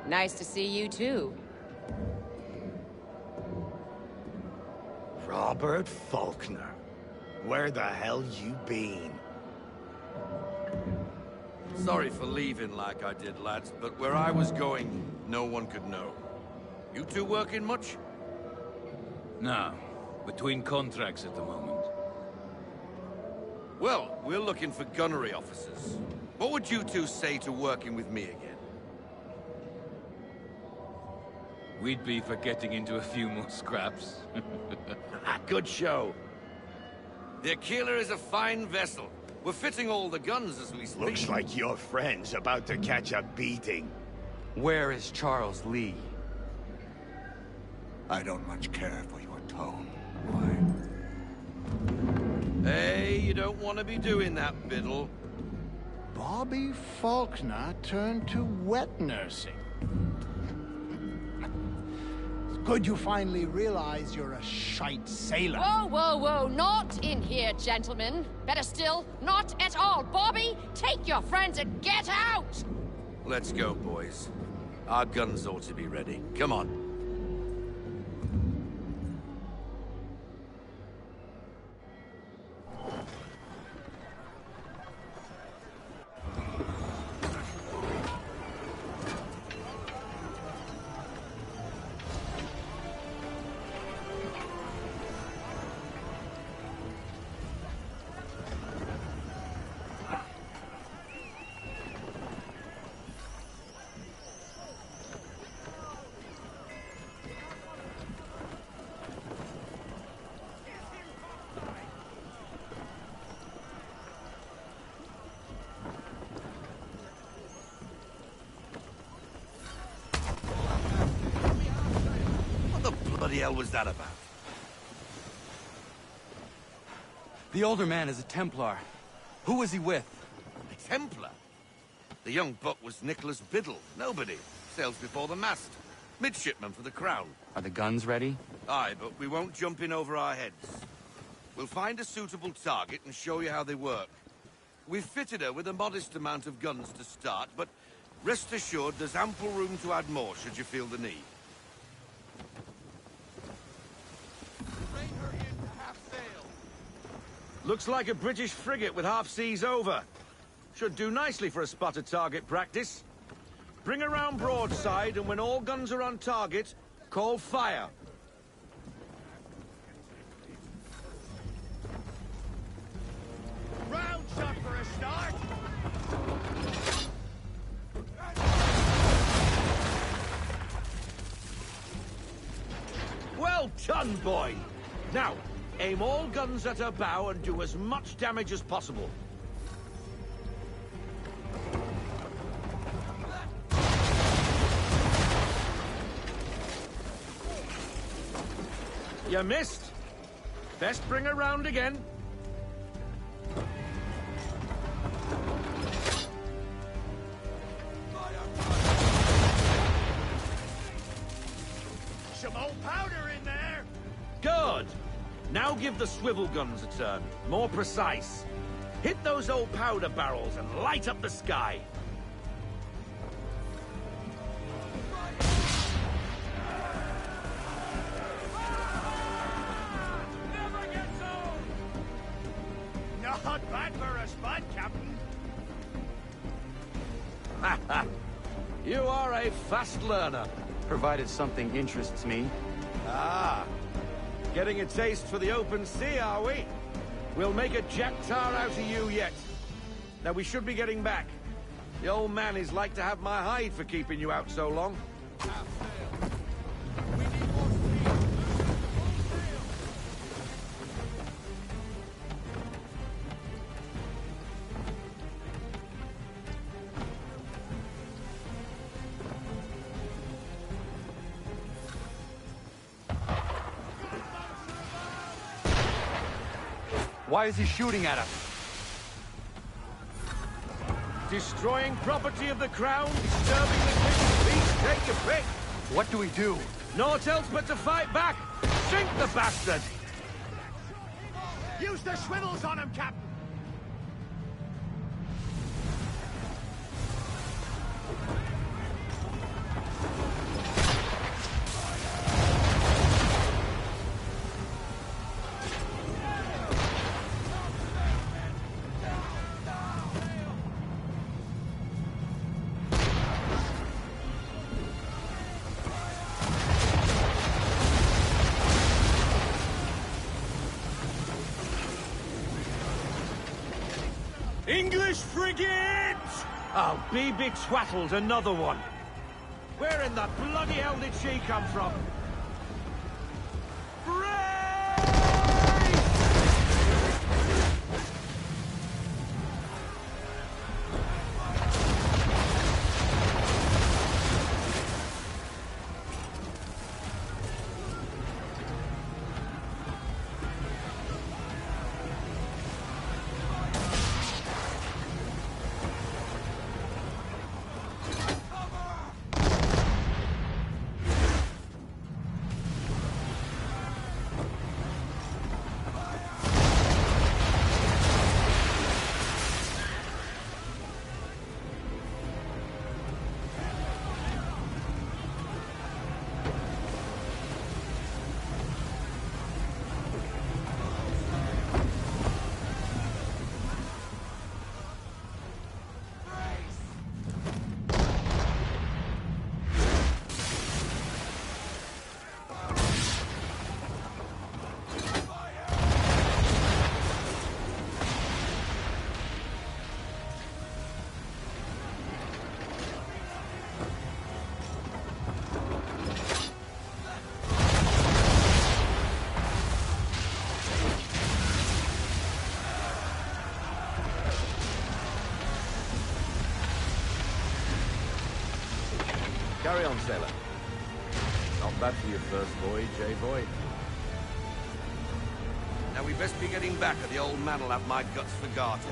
Nice to see you, too. Robert Faulkner. Where the hell you been? Sorry for leaving like I did, lads, but where I was going, no one could know. You two working much? No. Between contracts at the moment. Well, we're looking for gunnery officers. What would you two say to working with me again? We'd be for getting into a few more scraps. Good show. The Aquila is a fine vessel. We're fitting all the guns as we speak. Looks like your friend's about to catch a beating. Where is Charles Lee? I don't much care for your tone. Hey, you don't want to be doing that, Biddle. Bobby Faulkner turned to wet nursing. It's Good you finally realize you're a shite sailor. Whoa, whoa, whoa, not in here, gentlemen. Better still, not at all. Bobby, take your friends and get out! Let's go, boys. Our guns ought to be ready. Come on. What the hell was that about? The older man is a Templar. Who was he with? A Templar? The young buck was Nicholas Biddle. Nobody. Sails before the mast. Midshipman for the Crown. Are the guns ready? Aye, but we won't jump in over our heads. We'll find a suitable target and show you how they work. We've fitted her with a modest amount of guns to start, but rest assured there's ample room to add more should you feel the need. Looks like a British frigate with half seas over. Should do nicely for a spotted target practice. Bring around broadside, and when all guns are on target, call fire. Round shot for a start. Well done, boy. Now, aim all guns at her bow and do as much damage as possible. You missed. Best bring her round again. Some old powder in there. Good. Now give the swivel guns a turn. More precise. Hit those old powder barrels and light up the sky. Not bad for a spud, Captain. You are a fast learner. Provided something interests me. Ah. Getting a taste for the open sea, are we? We'll make a jack tar out of you yet. Now we should be getting back. The old man is like to have my hide for keeping you out so long. Why is he shooting at us? Destroying property of the Crown, disturbing the king's peace, take your pick. What do we do? Naught else but to fight back. Sink the bastard! Use the swivels on him, Captain. English frigate! Oh, be twaddled, another one. Where in the bloody hell did she come from? Carry on, sailor. Not bad for your first voyage, eh, boy? Now we best be getting back, or the old man'll have my guts for garters.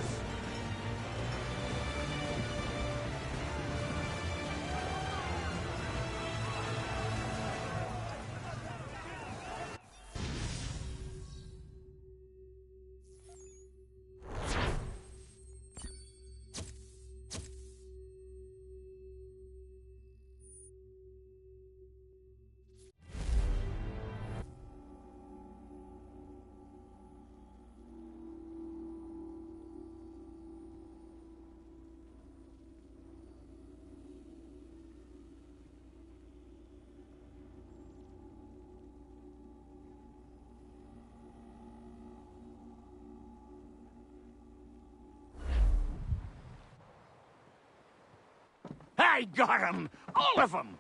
I got 'em! All of 'em!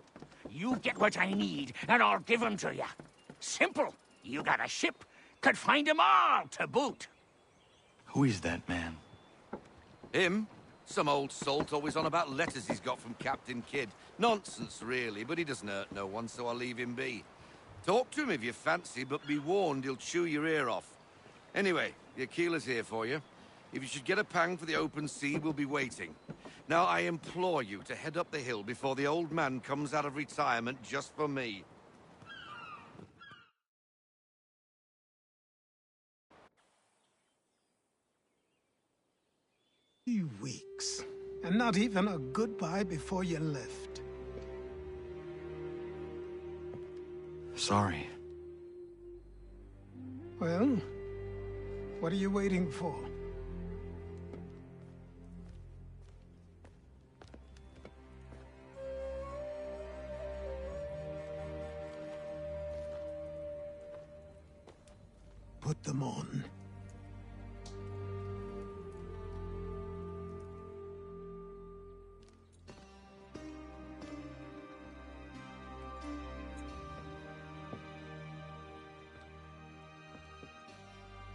You get what I need, and I'll give 'em to you. Simple. You got a ship, could find 'em all to boot. Who is that man? Him? Some old salt always on about letters he's got from Captain Kidd. Nonsense, really, but he doesn't hurt no one, so I'll leave him be. Talk to him if you fancy, but be warned he'll chew your ear off. Anyway, your keeler's here for you. If you should get a pang for the open sea, we'll be waiting. Now, I implore you to head up the hill before the old man comes out of retirement just for me. 3 weeks, and not even a goodbye before you left. Sorry. Well, what are you waiting for? Put them on.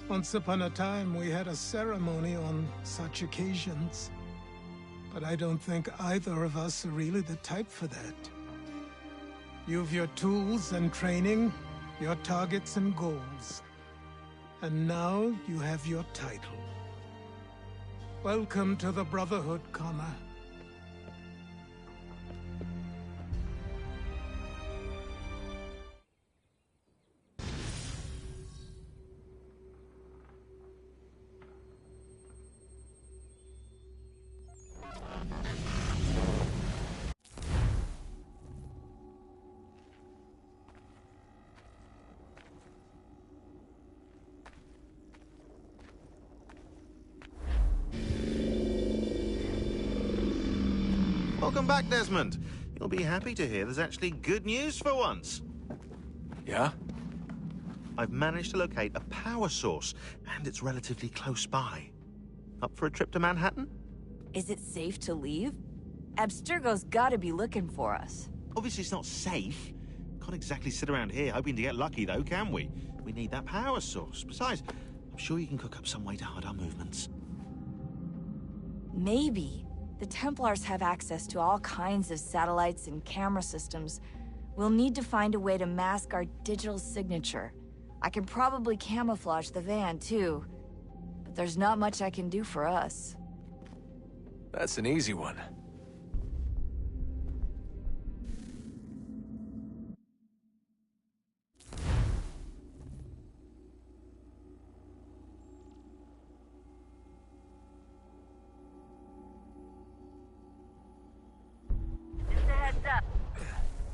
Once upon a time, we had a ceremony on such occasions. But I don't think either of us are really the type for that. You've your tools and training, your targets and goals. And now you have your title. Welcome to the Brotherhood, Connor. Welcome back, Desmond. You'll be happy to hear there's actually good news for once. Yeah? I've managed to locate a power source, and it's relatively close by. Up for a trip to Manhattan? Is it safe to leave? Abstergo's gotta be looking for us. Obviously it's not safe. Can't exactly sit around here hoping to get lucky, though, can we? We need that power source. Besides, I'm sure you can cook up some way to hide our movements. Maybe. The Templars have access to all kinds of satellites and camera systems. We'll need to find a way to mask our digital signature. I can probably camouflage the van, too. But there's not much I can do for us. That's an easy one.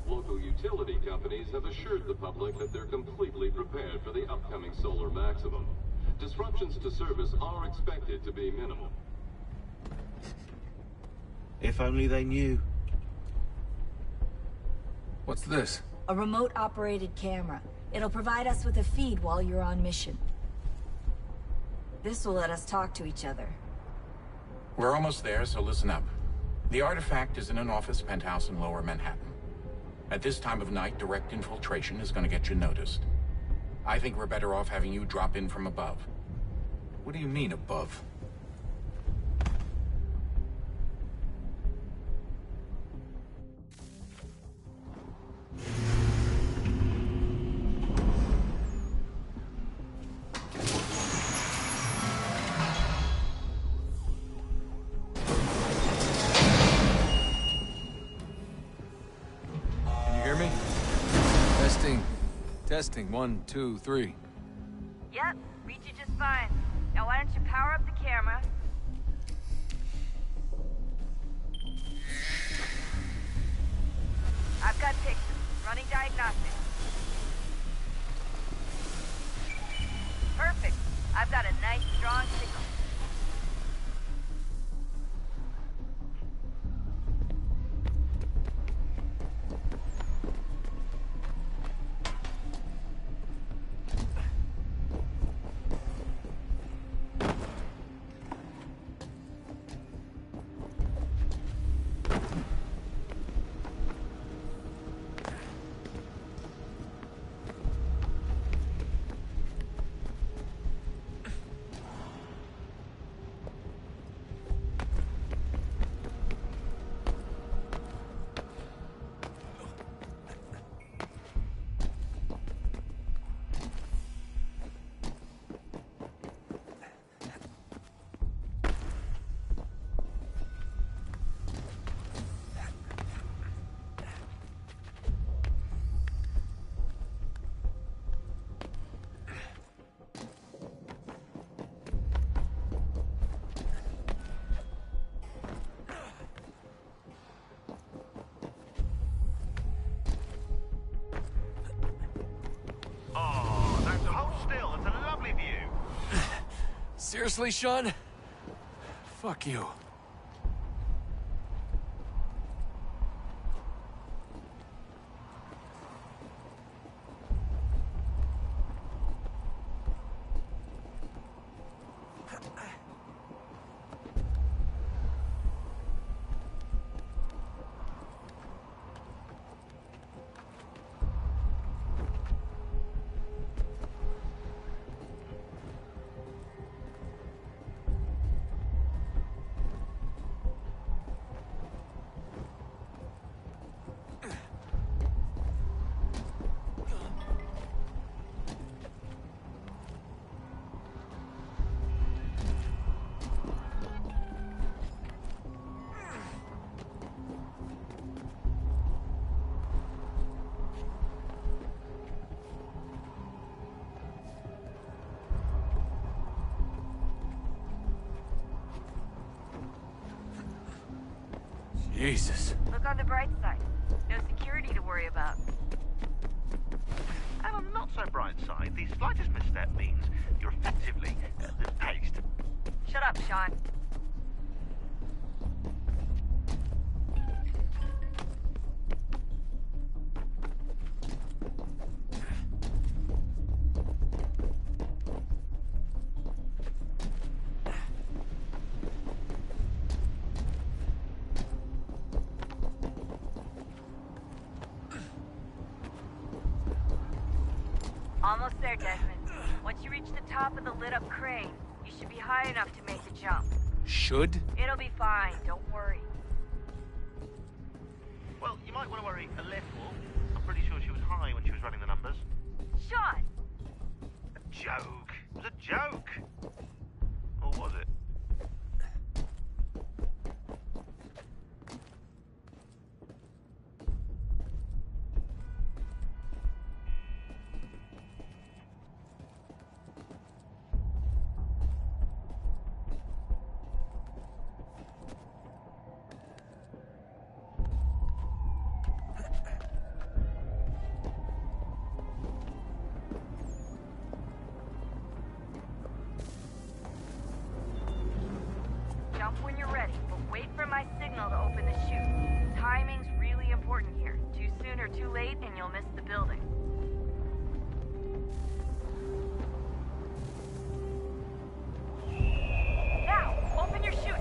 Local utility companies have assured the public that they're completely prepared for the upcoming solar maximum. Disruptions to service are expected to be minimal. If only they knew. What's this? A remote-operated camera. It'll provide us with a feed while you're on mission. This will let us talk to each other. We're almost there, so listen up. The artifact is in an office penthouse in Lower Manhattan. At this time of night, direct infiltration is going to get you noticed. I think we're better off having you drop in from above. What do you mean, above? Testing, 1, 2, 3. Yep, read you just fine. Now why don't you power up the camera? I've got pictures. Running diagnostics. Perfect. I've got a nice, strong signal. Seriously, Sean? Fuck you. Jesus. Look on the bright side. No security to worry about. And on the not-so-bright side, the slightest misstep means you're effectively paced. Shut up, Sean. Almost there, Desmond. Once you reach the top of the lit-up crane, you should be high enough to make the jump. Should? It'll be fine, don't worry. Well, you might want to worry a little. I'm pretty sure she was high when she was running the numbers. Sean! A joke. It was a joke. Or was it? Jump when you're ready, but wait for my signal to open the chute. Timing's really important here. Too soon or too late, and you'll miss the building. Now, open your chute.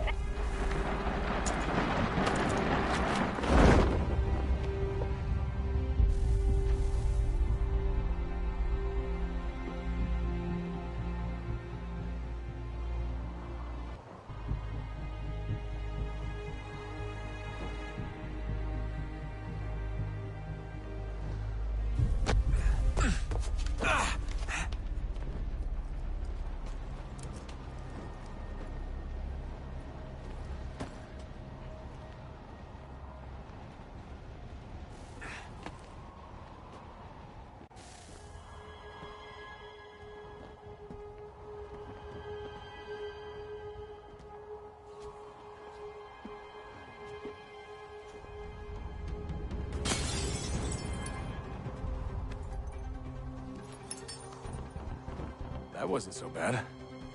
That wasn't so bad.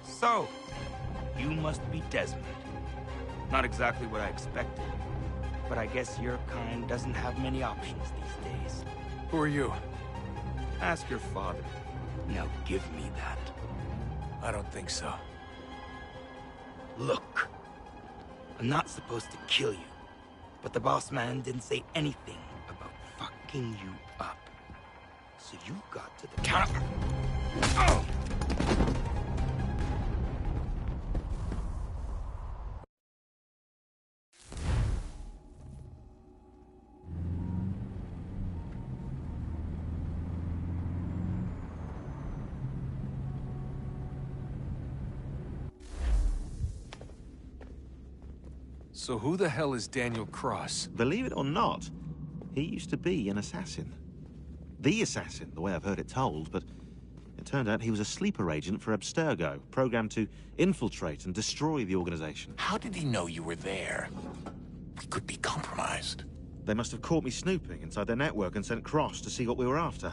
So, you must be Desmond. Not exactly what I expected, but I guess your kind doesn't have many options these days. Who are you? Ask your father. Now give me that. I don't think so. Look, I'm not supposed to kill you, but the boss man didn't say anything about fucking you up. So you got to the counter. Oh! So who the hell is Daniel Cross? Believe it or not, he used to be an assassin. The assassin, the way I've heard it told, but it turned out he was a sleeper agent for Abstergo, programmed to infiltrate and destroy the organization. How did he know you were there? We could be compromised. They must have caught me snooping inside their network and sent Cross to see what we were after.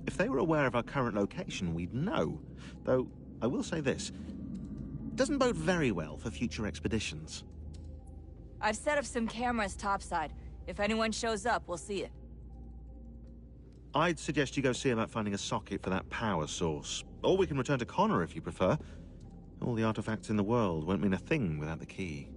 If they were aware of our current location, we'd know. Though, I will say this, it doesn't bode very well for future expeditions. I've set up some cameras topside. If anyone shows up, we'll see it. I'd suggest you go see about finding a socket for that power source. Or we can return to Connor if you prefer. All the artifacts in the world won't mean a thing without the key.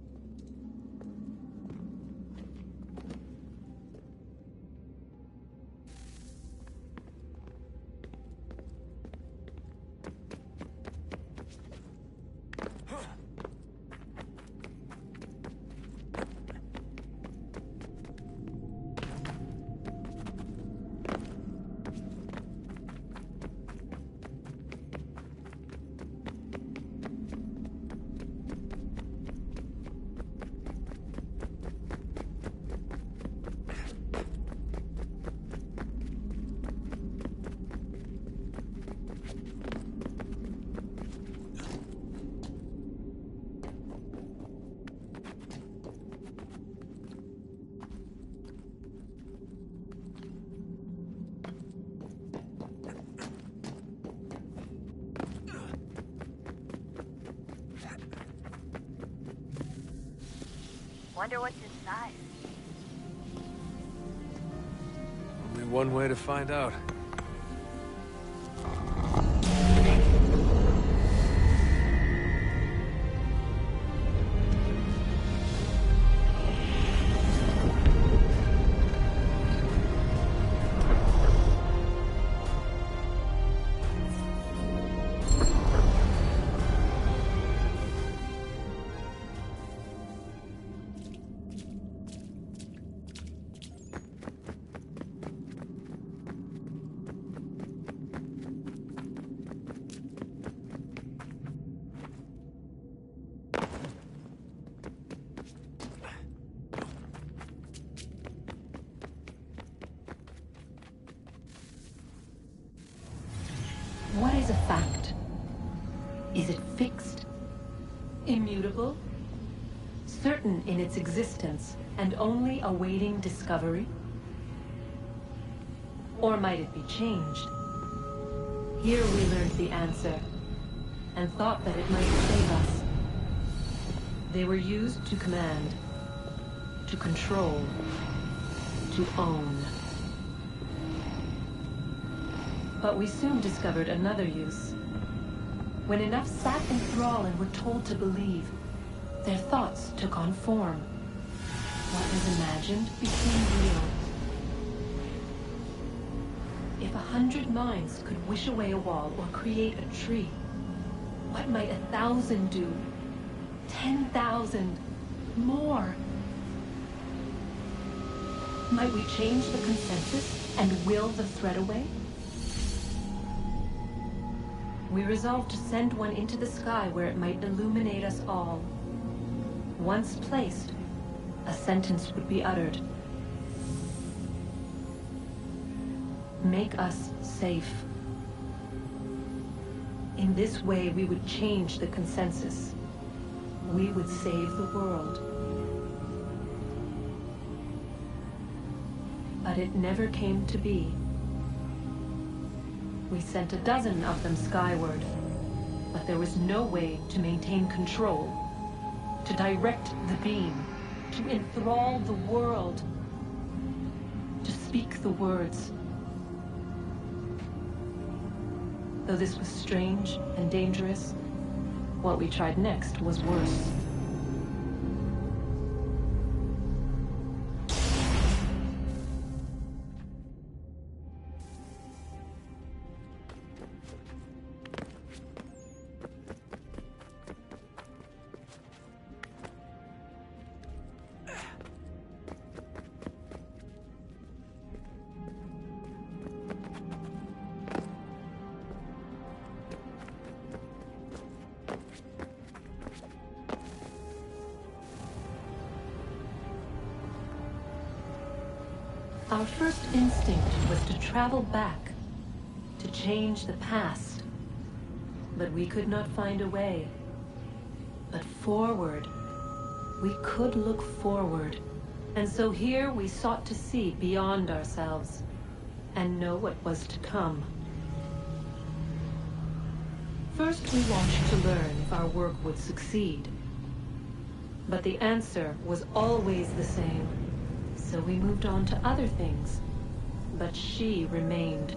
Wonder what's inside. Only one way to find out. What is a fact? Is it fixed? Immutable? Certain in its existence and only awaiting discovery? Or might it be changed? Here we learned the answer, and thought that it might save us. They were used to command, to control, to own. But we soon discovered another use. When enough sat in thrall and were told to believe, their thoughts took on form. What was imagined became real. If 100 minds could wish away a wall or create a tree, what might 1,000 do? 10,000? More? Might we change the consensus and will the threat away? We resolved to send one into the sky where it might illuminate us all. Once placed, a sentence would be uttered. Make us safe. In this way, we would change the consensus. We would save the world. But it never came to be. We sent a dozen of them skyward, but there was no way to maintain control, to direct the beam, to enthrall the world, to speak the words. Though this was strange and dangerous, what we tried next was worse. Our first instinct was to travel back, to change the past. But we could not find a way. But forward, we could look forward. And so here we sought to see beyond ourselves, and know what was to come. First we watched to learn if our work would succeed. But the answer was always the same. So we moved on to other things. But she remained.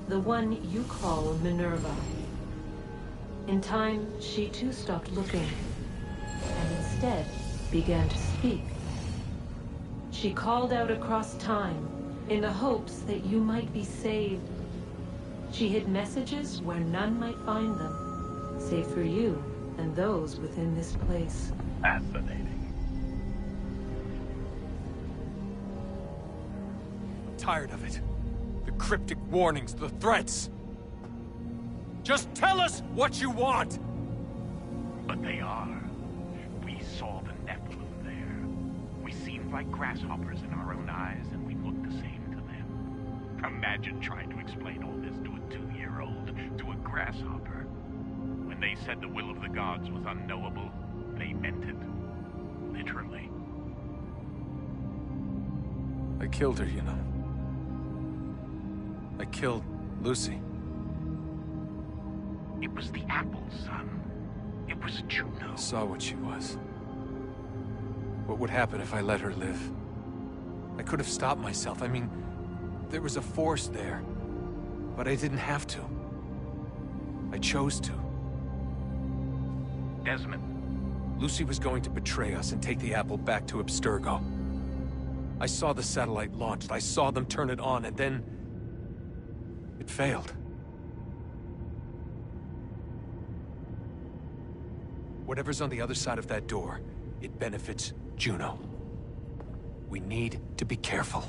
The one you call Minerva. In time, she too stopped looking, and instead began to speak. She called out across time, in the hopes that you might be saved. She hid messages where none might find them, save for you and those within this place. Fascinating. Tired of it. The cryptic warnings, the threats. Just tell us what you want! But they are. We saw the Nephilim there. We seemed like grasshoppers in our own eyes, and we looked the same to them. Imagine trying to explain all this to a 2-year-old, to a grasshopper. When they said the will of the gods was unknowable, they meant it. Literally. I killed her, you know. I killed Lucy. It was the apple, son. It was Juno. I saw what she was. What would happen if I let her live? I could have stopped myself. I mean, there was a force there. But I didn't have to. I chose to. Desmond. Lucy was going to betray us and take the apple back to Abstergo. I saw the satellite launched. I saw them turn it on, and then it failed. Whatever's on the other side of that door, it benefits Juno. We need to be careful.